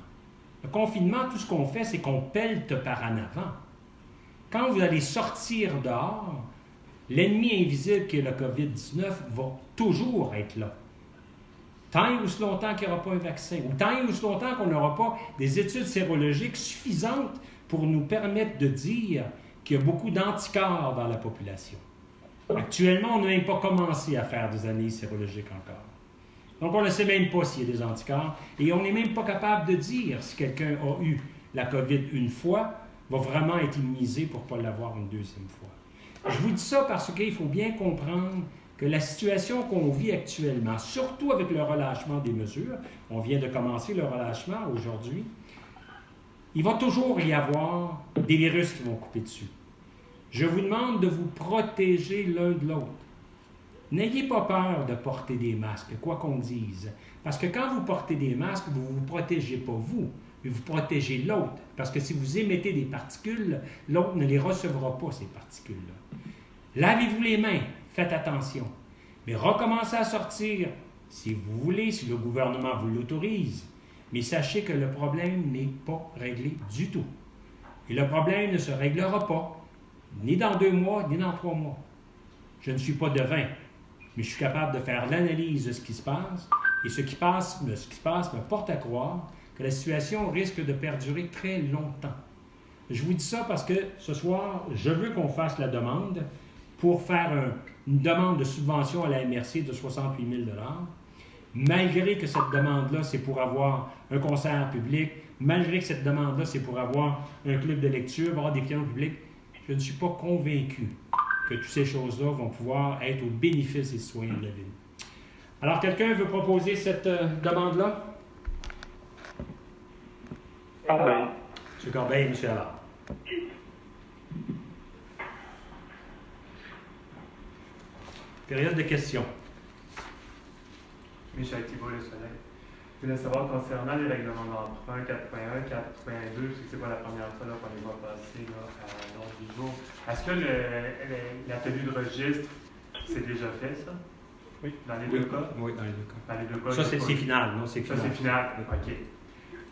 [SPEAKER 1] Le confinement, tout ce qu'on fait, c'est qu'on pelte par en avant. Quand vous allez sortir dehors, l'ennemi invisible qui est le COVID-19 va toujours être là. Tant et aussi longtemps qu'il n'y aura pas un vaccin, ou tant et aussi longtemps qu'on n'aura pas des études sérologiques suffisantes pour nous permettre de dire qu'il y a beaucoup d'anticorps dans la population. Actuellement, on n'a même pas commencé à faire des analyses sérologiques encore. Donc, on ne sait même pas s'il y a des anticorps, et on n'est même pas capable de dire si quelqu'un a eu la COVID une fois, va vraiment être immunisé pour ne pas l'avoir une deuxième fois. Je vous dis ça parce qu'il faut bien comprendre que la situation qu'on vit actuellement, surtout avec le relâchement des mesures, on vient de commencer le relâchement aujourd'hui, il va toujours y avoir des virus qui vont couper dessus. Je vous demande de vous protéger l'un de l'autre. N'ayez pas peur de porter des masques, quoi qu'on dise. Parce que quand vous portez des masques, vous ne vous protégez pas vous, mais vous protégez l'autre. Parce que si vous émettez des particules, l'autre ne les recevra pas, ces particules-là. Lavez-vous les mains, faites attention. Mais recommencez à sortir, si vous voulez, si le gouvernement vous l'autorise. Mais sachez que le problème n'est pas réglé du tout. Et le problème ne se réglera pas, ni dans 2 mois, ni dans 3 mois. Je ne suis pas devin, mais je suis capable de faire l'analyse de ce qui se passe, et ce qui se passe me porte à croire que la situation risque de perdurer très longtemps. Je vous dis ça parce que ce soir, je veux qu'on fasse la demande pour faire une demande de subvention à la MRC de 68 000 $. Malgré que cette demande-là, c'est pour avoir un concert public, malgré que cette demande-là, c'est pour avoir un club de lecture, avoir des pianos publics, je ne suis pas convaincu que toutes ces choses-là vont pouvoir être au bénéfice des citoyens de la ville. Alors, quelqu'un veut proposer cette demande-là?
[SPEAKER 2] Corbeil.
[SPEAKER 1] M. Corbeil et M. Allard. Période de questions.
[SPEAKER 10] Michel Thibault, Le Soleil. Je voulais savoir concernant les règlements d'emprunt 4.1, 4.2, c'est quoi la première fois qu'on les voit passer là, à l'ordre du jour. Est-ce que la tenue de registre, c'est déjà fait, ça?
[SPEAKER 1] Oui.
[SPEAKER 10] Dans les deux cas?
[SPEAKER 1] Oui, dans les deux cas.
[SPEAKER 10] Dans les deux cas.
[SPEAKER 1] Ça, c'est final, non? C'est
[SPEAKER 10] ça,
[SPEAKER 1] final.
[SPEAKER 10] c'est final, OK.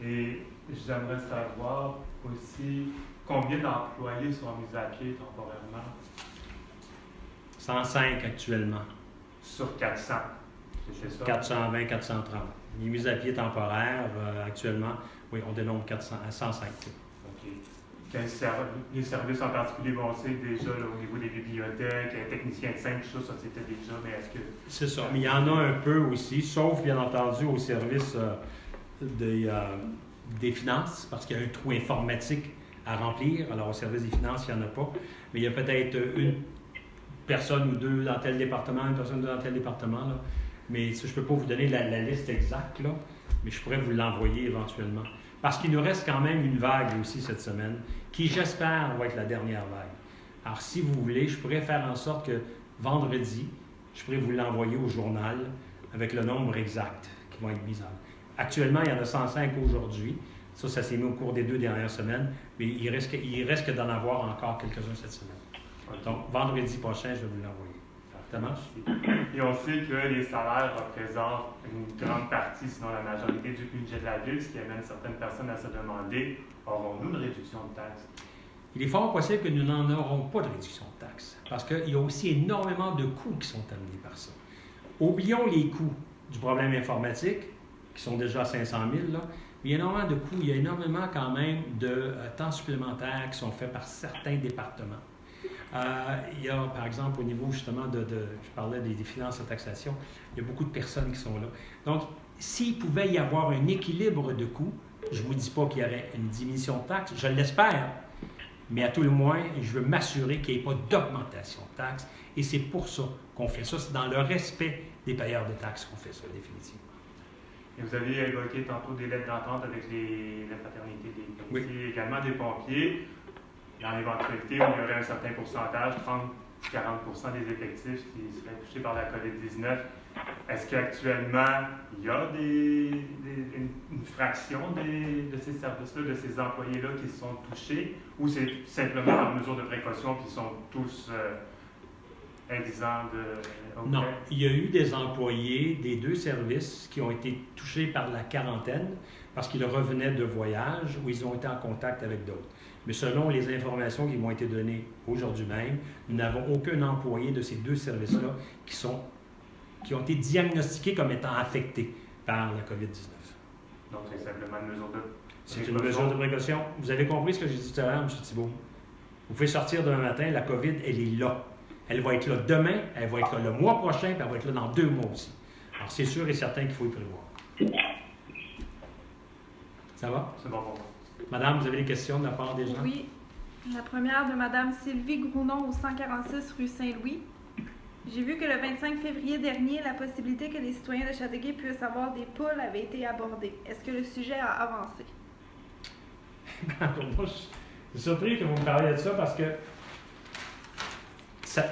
[SPEAKER 10] Et j'aimerais savoir aussi combien d'employés sont mis à pied temporairement?
[SPEAKER 1] 105 actuellement.
[SPEAKER 10] Sur 400. C'est ça?
[SPEAKER 1] 420, 430. Les mises à pied temporaires, actuellement, oui, on dénombre 105.
[SPEAKER 10] OK. Les services en particulier, bon, on sait déjà là, au niveau des bibliothèques, techniciens de scène, tout ça, c'était déjà, mais est-ce que...
[SPEAKER 1] C'est ça. Mais il y en a un peu aussi, sauf bien entendu au service des finances, parce qu'il y a un trou informatique à remplir. Alors au service des finances, il n'y en a pas. Mais il y a peut-être une personne ou deux dans tel département, une personne dans tel département, là. Mais ça, je ne peux pas vous donner la liste exacte, là, mais je pourrais vous l'envoyer éventuellement. Parce qu'il nous reste quand même une vague aussi cette semaine, qui, j'espère, va être la dernière vague. Alors, si vous voulez, je pourrais faire en sorte que vendredi, je pourrais vous l'envoyer au journal avec le nombre exact qui vont être mis en. Actuellement, il y en a 105 aujourd'hui. Ça s'est mis au cours des 2 dernières semaines, mais il reste d'en avoir encore quelques-uns cette semaine. Donc, vendredi prochain, je vais vous l'envoyer. Ça marche?
[SPEAKER 10] Et on sait que les salaires représentent une grande partie, sinon la majorité du budget de la ville, ce qui amène certaines personnes à se demander, aurons-nous une réduction de taxes?
[SPEAKER 1] Il est fort possible que nous n'en aurons pas de réduction de taxes, parce qu'il y a aussi énormément de coûts qui sont amenés par ça. Oublions les coûts du problème informatique, qui sont déjà à 500 000, là, mais il y a énormément de coûts, il y a énormément quand même de temps supplémentaires qui sont faits par certains départements. Il y a, par exemple, au niveau justement je parlais des finances de taxation, il y a beaucoup de personnes qui sont là. Donc, s'il pouvait y avoir un équilibre de coûts, je ne vous dis pas qu'il y aurait une diminution de taxes, je l'espère, mais à tout le moins, je veux m'assurer qu'il n'y ait pas d'augmentation de taxes, et c'est pour ça qu'on fait ça. C'est dans le respect des payeurs de taxes qu'on fait ça, définitivement.
[SPEAKER 10] Et vous aviez évoqué tantôt des lettres d'entente avec la fraternité des policiers, également des pompiers. Dans l'éventualité où il y aurait un certain pourcentage, 30-40% des effectifs qui seraient touchés par la COVID-19, est-ce qu'actuellement, il y a une fraction de ces services-là, de ces employés-là qui sont touchés, ou c'est simplement par mesure de précaution qu'ils sont tous exempts de...
[SPEAKER 1] Non, il y a eu des employés des 2 services qui ont été touchés par la quarantaine parce qu'ils revenaient de voyage ou ils ont été en contact avec d'autres. Mais selon les informations qui m'ont été données aujourd'hui même, nous n'avons aucun employé de ces 2 services-là qui ont été diagnostiqués comme étant affectés par la COVID-19.
[SPEAKER 10] Donc, c'est simplement une mesure de précaution.
[SPEAKER 1] C'est une mesure de précaution. Vous avez compris ce que j'ai dit tout à l'heure, M. Thibault? Vous pouvez sortir demain matin, la COVID, elle est là. Elle va être là demain, elle va être là le mois prochain, puis elle va être là dans 2 mois aussi. Alors, c'est sûr et certain qu'il faut y prévoir. Ça va?
[SPEAKER 10] C'est bon pour moi.
[SPEAKER 1] Madame, vous avez des questions de la part des gens?
[SPEAKER 11] Oui. La première de Madame Sylvie Grounon au 146 rue Saint-Louis. J'ai vu que le 25 février dernier, la possibilité que les citoyens de Châteauguay puissent avoir des poules avait été abordée. Est-ce que le sujet a avancé?
[SPEAKER 1] Moi, je suis surpris que vous me parliez de ça parce que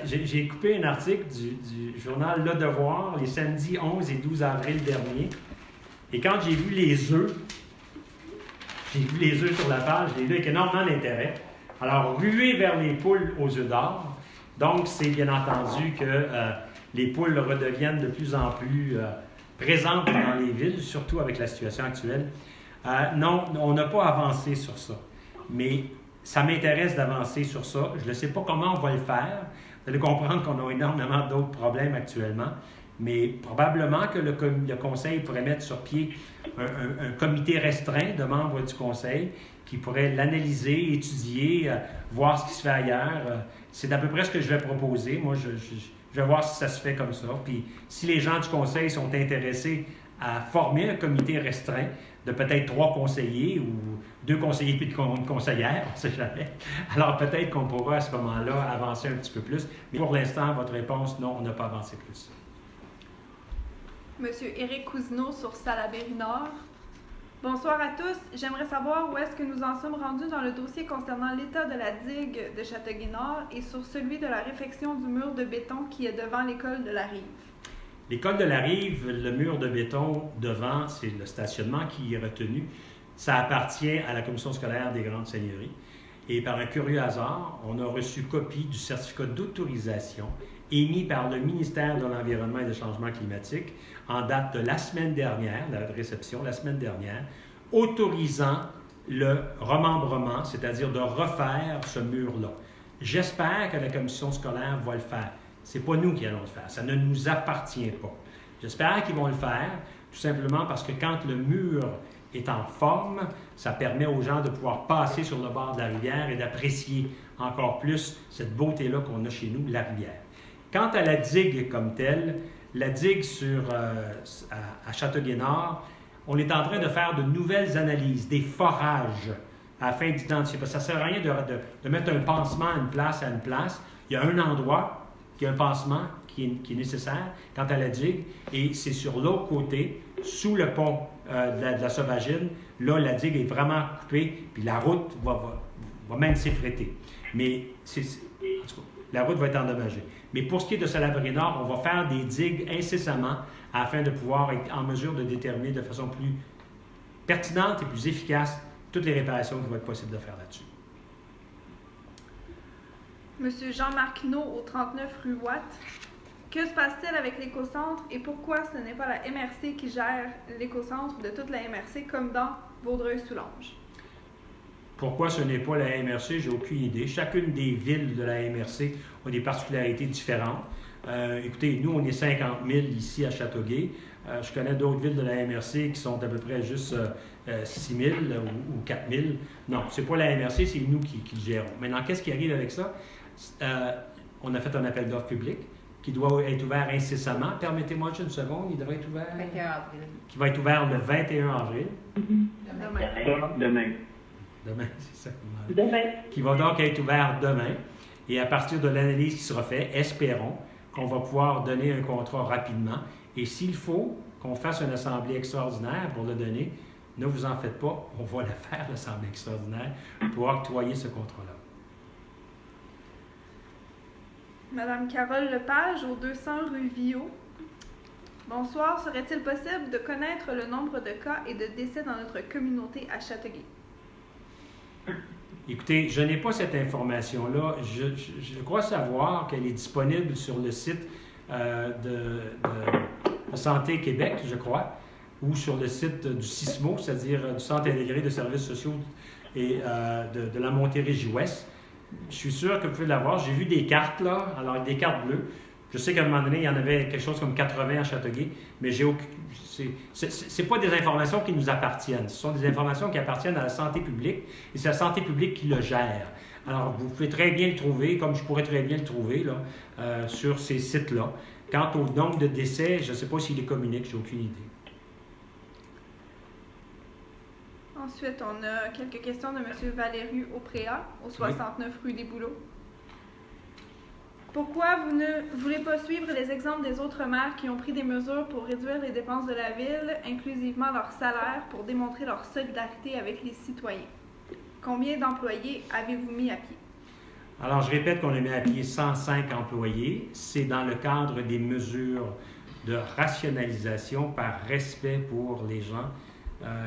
[SPEAKER 1] j'ai coupé un article du journal Le Devoir les samedis 11 et 12 avril dernier. Et quand j'ai vu les œufs sur la page, j'ai lu avec énormément d'intérêt. Alors, ruer vers les poules aux œufs d'or. Donc, c'est bien entendu que les poules redeviennent de plus en plus présentes dans les villes, surtout avec la situation actuelle. Non, on n'a pas avancé sur ça. Mais ça m'intéresse d'avancer sur ça. Je ne sais pas comment on va le faire. Vous allez comprendre qu'on a énormément d'autres problèmes actuellement. Mais probablement que le Conseil pourrait mettre sur pied un comité restreint de membres du Conseil qui pourrait l'analyser, étudier, voir ce qui se fait ailleurs. C'est à peu près ce que je vais proposer. Moi, je vais voir si ça se fait comme ça. Puis si les gens du Conseil sont intéressés à former un comité restreint de peut-être 3 conseillers ou 2 conseillers puis une conseillère, on ne sait jamais. Alors peut-être qu'on pourra à ce moment-là avancer un petit peu plus. Mais pour l'instant, votre réponse, non, on n'a pas avancé plus.
[SPEAKER 11] Monsieur Éric Cousineau sur Salaberry-Nord. Bonsoir à tous. J'aimerais savoir où est-ce que nous en sommes rendus dans le dossier concernant l'état de la digue de Châteauguay-Nord et sur celui de la réfection du mur de béton qui est devant l'école de la Rive.
[SPEAKER 1] L'école de la Rive, le mur de béton devant, c'est le stationnement qui est retenu. Ça appartient à la commission scolaire des Grandes Seigneuries. Et par un curieux hasard, on a reçu copie du certificat d'autorisation émis par le ministère de l'Environnement et des Changements climatiques en date de la semaine dernière, la réception la semaine dernière, autorisant le remembrement, c'est-à-dire de refaire ce mur-là. J'espère que la commission scolaire va le faire. Ce n'est pas nous qui allons le faire, ça ne nous appartient pas. J'espère qu'ils vont le faire, tout simplement parce que quand le mur est en forme, ça permet aux gens de pouvoir passer sur le bord de la rivière et d'apprécier encore plus cette beauté-là qu'on a chez nous, la rivière. Quant à la digue comme telle, la digue à Châteauguay-Nord, on est en train de faire de nouvelles analyses, des forages, afin d'identifier. Parce que ça ne sert à rien de mettre un pansement à une place. Il y a un endroit qui a un pansement qui est nécessaire quant à la digue, et c'est sur l'autre côté, sous le pont de la Sauvagine. Là, la digue est vraiment coupée, puis la route va même s'effréter. Mais en tout cas, la route va être endommagée. Mais pour ce qui est de Salaberry-Nord, on va faire des digues incessamment afin de pouvoir être en mesure de déterminer de façon plus pertinente et plus efficace toutes les réparations qu'il va être possible de faire là-dessus.
[SPEAKER 11] Monsieur Jean-Marc Naud, au 39 rue Watt. Que se passe-t-il avec l'écocentre et pourquoi ce n'est pas la MRC qui gère l'écocentre de toute la MRC comme dans Vaudreuil-Soulanges?
[SPEAKER 1] Pourquoi ce n'est pas la MRC, j'ai aucune idée. Chacune des villes de la MRC a des particularités différentes. Écoutez, nous, on est 50 000 ici à Châteauguay. Je connais d'autres villes de la MRC qui sont à peu près juste 6 000 ou 4 000. Non, ce n'est pas la MRC, c'est nous qui le gérons. Maintenant, qu'est-ce qui arrive avec ça? On a fait un appel d'offres public qui doit être ouvert incessamment. Permettez-moi juste une seconde, il devrait être ouvert...
[SPEAKER 3] 21 avril.
[SPEAKER 1] Qui va être ouvert le 21 avril. Demain, c'est ça.
[SPEAKER 12] Demain.
[SPEAKER 1] Qui va donc être ouvert demain. Et à partir de l'analyse qui sera faite, espérons qu'on va pouvoir donner un contrat rapidement. Et s'il faut qu'on fasse une assemblée extraordinaire pour le donner, ne vous en faites pas, on va la faire, l'assemblée extraordinaire, pour octroyer ce contrat-là.
[SPEAKER 11] Madame Carole Lepage, au 200 rue Viau. Bonsoir. Serait-il possible de connaître le nombre de cas et de décès dans notre communauté à Châteauguay?
[SPEAKER 1] Écoutez, je n'ai pas cette information-là. Je crois savoir qu'elle est disponible sur le site de Santé Québec, je crois, ou sur le site du CISMO, c'est-à-dire du Centre intégré de services sociaux et de la Montérégie-Ouest. Je suis sûr que vous pouvez l'avoir. J'ai vu des cartes, là, alors des cartes bleues. Je sais qu'à un moment donné, il y en avait quelque chose comme 80 à Châteauguay, mais c'est pas des informations qui nous appartiennent. Ce sont des informations qui appartiennent à la santé publique, et c'est la santé publique qui le gère. Alors, vous pouvez très bien le trouver, comme je pourrais très bien le trouver, là, sur ces sites-là. Quant au nombre de décès, je ne sais pas s'il est communique, j'ai aucune idée.
[SPEAKER 11] Ensuite, on a quelques questions de M. Valériu Aupréa, au 69 rue des Bouleaux. Pourquoi vous ne voulez pas suivre les exemples des autres maires qui ont pris des mesures pour réduire les dépenses de la ville, inclusivement leur salaire, pour démontrer leur solidarité avec les citoyens? Combien d'employés avez-vous mis à pied?
[SPEAKER 1] Alors, je répète qu'on a mis à pied 105 employés. C'est dans le cadre des mesures de rationalisation par respect pour les gens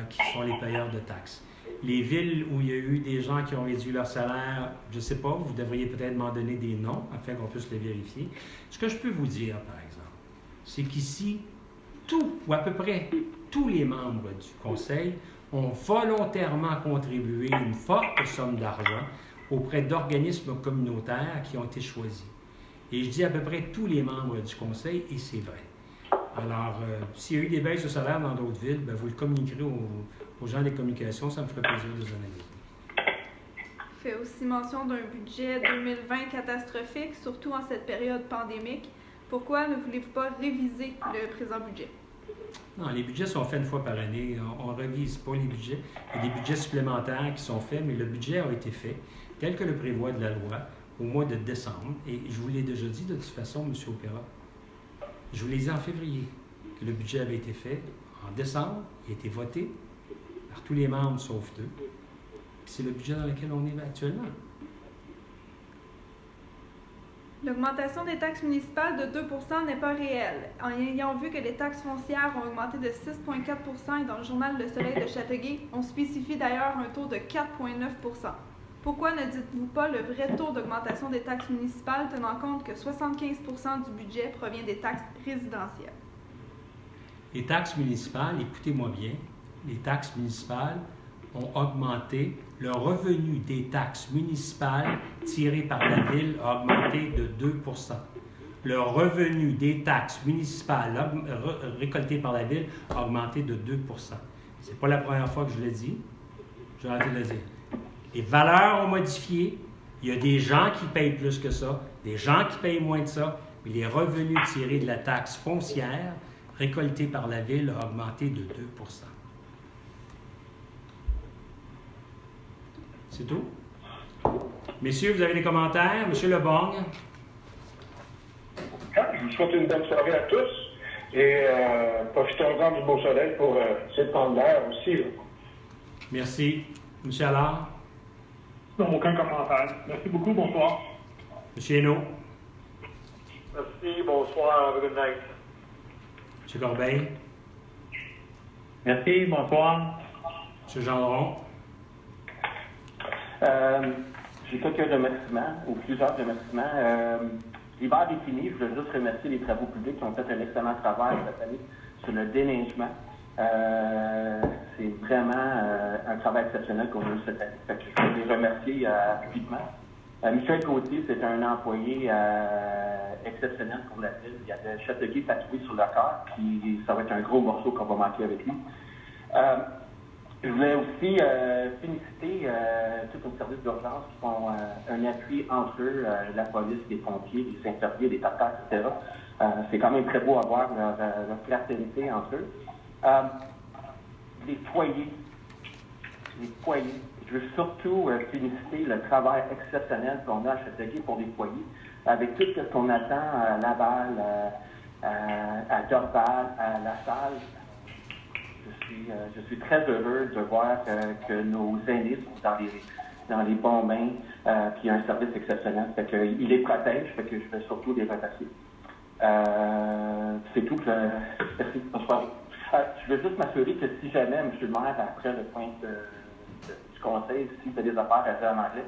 [SPEAKER 1] qui sont les payeurs de taxes. Les villes où il y a eu des gens qui ont réduit leur salaire, je ne sais pas, vous devriez peut-être m'en donner des noms afin qu'on puisse les vérifier. Ce que je peux vous dire, par exemple, c'est qu'ici, ou à peu près tous les membres du Conseil ont volontairement contribué une forte somme d'argent auprès d'organismes communautaires qui ont été choisis. Et je dis à peu près tous les membres du Conseil, et c'est vrai. Alors, s'il y a eu des baisses de salaire dans d'autres villes, bien, vous le communiquerez aux gens des communications, ça me ferait plaisir de les analyser.
[SPEAKER 11] Fait aussi mention d'un budget 2020 catastrophique, surtout en cette période pandémique. Pourquoi ne voulez-vous pas réviser le présent budget?
[SPEAKER 1] Non, les budgets sont faits une fois par année. On ne révise pas les budgets. Il y a des budgets supplémentaires qui sont faits, mais le budget a été fait, tel que le prévoit de la loi, au mois de décembre. Et je vous l'ai déjà dit de toute façon, M. Opéra. Je vous l'ai dit en février que le budget avait été fait en décembre, il a été voté, par tous les membres sauf 2. Puis c'est le budget dans lequel on est actuellement.
[SPEAKER 11] L'augmentation des taxes municipales de 2 % n'est pas réelle. En ayant vu que les taxes foncières ont augmenté de 6,4 % et dans le journal Le Soleil de Châteauguay, on spécifie d'ailleurs un taux de 4,9 %. Pourquoi ne dites-vous pas le vrai taux d'augmentation des taxes municipales tenant compte que 75 % du budget provient des taxes résidentielles?
[SPEAKER 1] Les taxes municipales, écoutez-moi bien, les taxes municipales ont augmenté, le revenu des taxes municipales tirées par la Ville a augmenté de 2 %. Le revenu des taxes municipales récoltées par la Ville a augmenté de 2 %. Ce n'est pas la première fois que je le dis. Je vais arrêter de le dire. Les valeurs ont modifié. Il y a des gens qui payent plus que ça, des gens qui payent moins de ça, mais les revenus tirés de la taxe foncière récoltée par la Ville a augmenté de 2 %. C'est tout? Messieurs, vous avez des commentaires? Monsieur Lebong?
[SPEAKER 5] Je vous souhaite une bonne soirée à tous et profitons-en du beau soleil pour essayer de prendre l'air aussi. Là.
[SPEAKER 1] Merci. Monsieur Allard?
[SPEAKER 2] Non, aucun commentaire. Merci beaucoup, bonsoir.
[SPEAKER 1] Monsieur Hainaut?
[SPEAKER 8] Merci, bonsoir, good night.
[SPEAKER 1] Monsieur Corbeil?
[SPEAKER 6] Merci, bonsoir.
[SPEAKER 1] Monsieur Gendron?
[SPEAKER 7] J'ai quelques remerciements, ou plusieurs remerciements. L'hiver est fini. Je veux juste remercier les travaux publics qui ont fait un excellent travail cette année sur le déneigement. C'est vraiment un travail exceptionnel qu'on a eu cette année. Fait que je veux les remercier publiquement. Michel Gauthier, c'est un employé exceptionnel pour la ville. Il y avait Châteauguay tatoué sur le cœur, puis ça va être un gros morceau qu'on va manquer avec lui. Je voulais aussi féliciter tout le service d'urgence qui font un appui entre eux, la police, les pompiers, les infirmiers, les tatards, etc. C'est quand même très beau à voir leur fraternité entre eux. Les foyers. Je veux surtout féliciter le travail exceptionnel qu'on a à Châteauguay pour les foyers, avec tout ce qu'on attend à Laval, à Dorval, à La Salle. Je suis très heureux de voir que nos aînés sont dans les bons mains, puis il y a un service exceptionnel. Fait qu'ils les protègent, fait que je vais surtout les remercier. C'est tout. Merci. Bonsoir. Je veux juste m'assurer que si jamais, M. le maire, après le point du conseil, s'il fait des affaires à faire en anglais,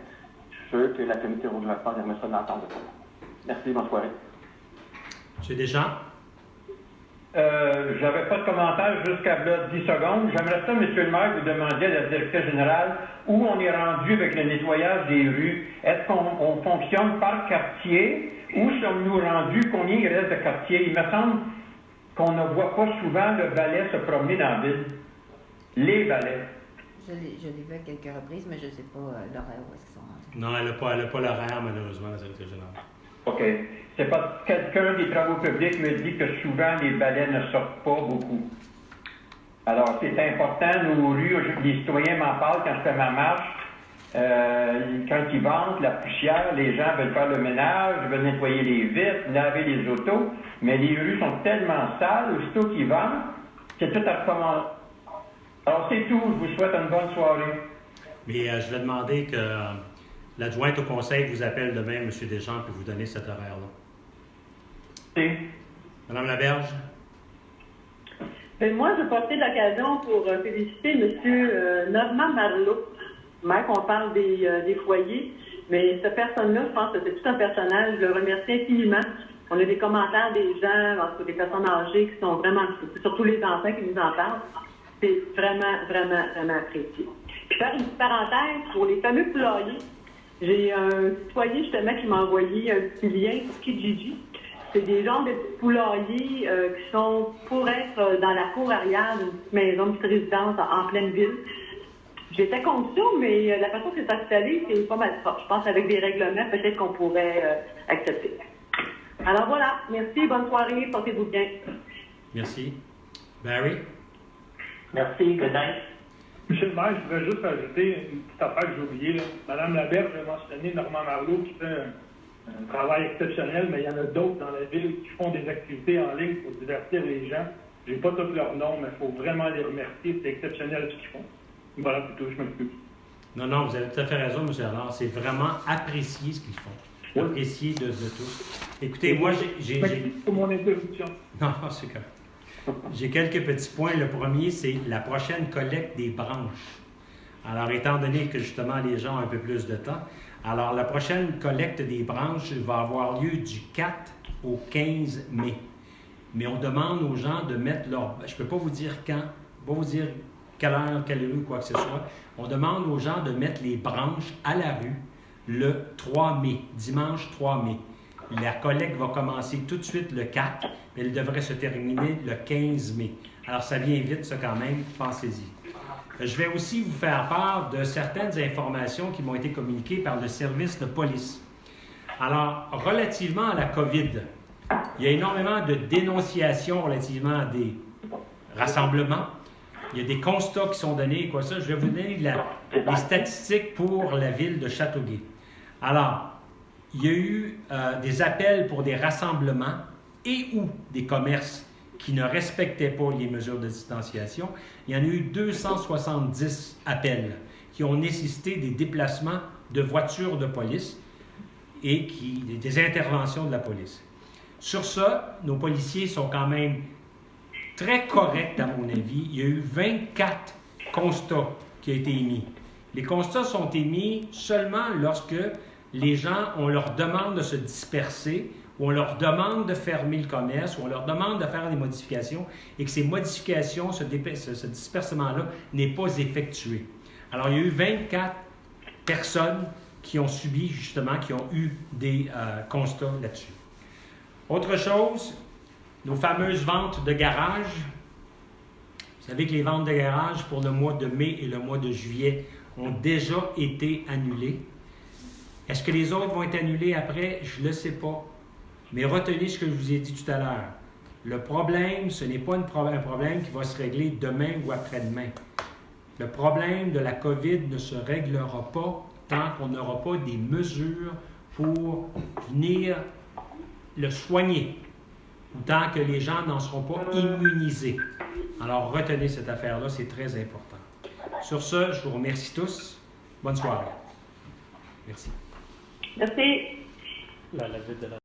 [SPEAKER 7] je suis sûr que la comité réglementaire aimerait ça d'entendre. Merci, bonne soirée.
[SPEAKER 1] M. Deschamps?
[SPEAKER 6] J'avais pas de commentaire jusqu'à 10 secondes. J'aimerais ça, M. le maire, vous demander à la directrice générale où on est rendu avec le nettoyage des rues. Est-ce qu'on fonctionne par quartier ou sommes-nous rendus combien il reste de quartiers? Il me semble qu'on ne voit pas souvent le balai se promener dans la ville. Les balais.
[SPEAKER 3] Je l'ai vu à quelques reprises, mais je ne sais pas l'horaire où est-ce qu'ils sont rendus.
[SPEAKER 1] Non, elle n'a pas l'horaire, malheureusement, la directrice générale. OK.
[SPEAKER 6] C'est parce que quelqu'un des travaux publics me dit que souvent les balais ne sortent pas beaucoup. Alors, c'est important, nos rues, les citoyens m'en parlent quand je fais ma marche. Quand ils vendent la poussière, les gens veulent faire le ménage, veulent nettoyer les vitres, laver les autos, mais les rues sont tellement sales, aussitôt qu'ils vendent, c'est tout à recommencer. Alors, c'est tout. Je vous souhaite une bonne soirée.
[SPEAKER 1] Mais je vais demander que l'adjointe au conseil vous appelle demain, M. Deschamps, puis vous donner cet horaire-là.
[SPEAKER 6] Oui.
[SPEAKER 1] Madame Laberge?
[SPEAKER 12] Moi, je profite de l'occasion pour féliciter M. Normand Marleau. Mec, on parle des foyers, mais cette personne-là, je pense que c'est tout un personnage. Je le remercie infiniment. On a des commentaires des gens, des personnes âgées qui sont vraiment, surtout les enfants qui nous en parlent. C'est vraiment, vraiment, vraiment apprécié. Puis faire une petite parenthèse pour les fameux poulaillers. J'ai un citoyen justement qui m'a envoyé un petit lien sur Kijiji. C'est des genres de petits poulaillers qui sont pour être dans la cour arrière d'une petite maison, une petite résidence en pleine ville. J'étais contre ça, mais la façon que c'est installé, c'est pas mal fort. Je pense qu'avec des règlements, peut-être qu'on pourrait accepter. Alors voilà, merci, bonne soirée, portez-vous bien.
[SPEAKER 1] Merci. Barry?
[SPEAKER 9] Merci, good night.
[SPEAKER 2] Monsieur le maire, je voudrais juste ajouter une petite affaire que j'ai oubliée. Là. Madame Laberge a mentionné Normand Marleau qui fait un travail exceptionnel, mais il y en a d'autres dans la ville qui font des activités en ligne pour divertir les gens. Je n'ai pas tous leurs noms, mais il faut vraiment les remercier. C'est exceptionnel ce qu'ils font. Voilà, plutôt, je m'excuse.
[SPEAKER 1] Non, non, vous avez tout à fait raison, M. Allard. C'est vraiment apprécier ce qu'ils font. Apprécier de tous. Écoutez, moi, j'ai...
[SPEAKER 2] pour mon interruption.
[SPEAKER 1] Non, c'est correct. J'ai quelques petits points. Le premier, c'est la prochaine collecte des branches. Alors, étant donné que, justement, les gens ont un peu plus de temps, alors, la prochaine collecte des branches va avoir lieu du 4 au 15 mai. Mais on demande aux gens de mettre leur... Je ne peux pas vous dire quand, je ne peux pas vous dire quelle heure, quelle rue, quoi que ce soit. On demande aux gens de mettre les branches à la rue le 3 mai, dimanche 3 mai. La collecte va commencer tout de suite le 4, mais elle devrait se terminer le 15 mai. Alors, ça vient vite, ça, quand même. Pensez-y. Je vais aussi vous faire part de certaines informations qui m'ont été communiquées par le service de police. Alors, relativement à la COVID, il y a énormément de dénonciations relativement à des rassemblements. Il y a des constats qui sont donnés, quoi ça. Je vais vous donner les statistiques pour la ville de Châteauguay. Alors, il y a eu des appels pour des rassemblements et ou des commerces qui ne respectaient pas les mesures de distanciation. Il y en a eu 270 appels qui ont nécessité des déplacements de voitures de police et des interventions de la police. Sur ça, nos policiers sont quand même très corrects, à mon avis. Il y a eu 24 constats qui ont été émis. Les constats sont émis seulement lorsque les gens, on leur demande de se disperser, ou on leur demande de fermer le commerce, ou on leur demande de faire des modifications, et que ces modifications, ce dispersement-là, n'est pas effectué. Alors, il y a eu 24 personnes qui ont subi, justement, qui ont eu des constats là-dessus. Autre chose, nos fameuses ventes de garage. Vous savez que les ventes de garage pour le mois de mai et le mois de juillet ont déjà été annulées. Est-ce que les autres vont être annulés après? Je ne le sais pas. Mais retenez ce que je vous ai dit tout à l'heure. Le problème, ce n'est pas un problème qui va se régler demain ou après-demain. Le problème de la COVID ne se réglera pas tant qu'on n'aura pas des mesures pour venir le soigner, ou tant que les gens n'en seront pas immunisés. Alors, retenez cette affaire-là, c'est très important. Sur ce, je vous remercie tous. Bonne soirée. Merci.
[SPEAKER 12] Merci.
[SPEAKER 4] La levée de la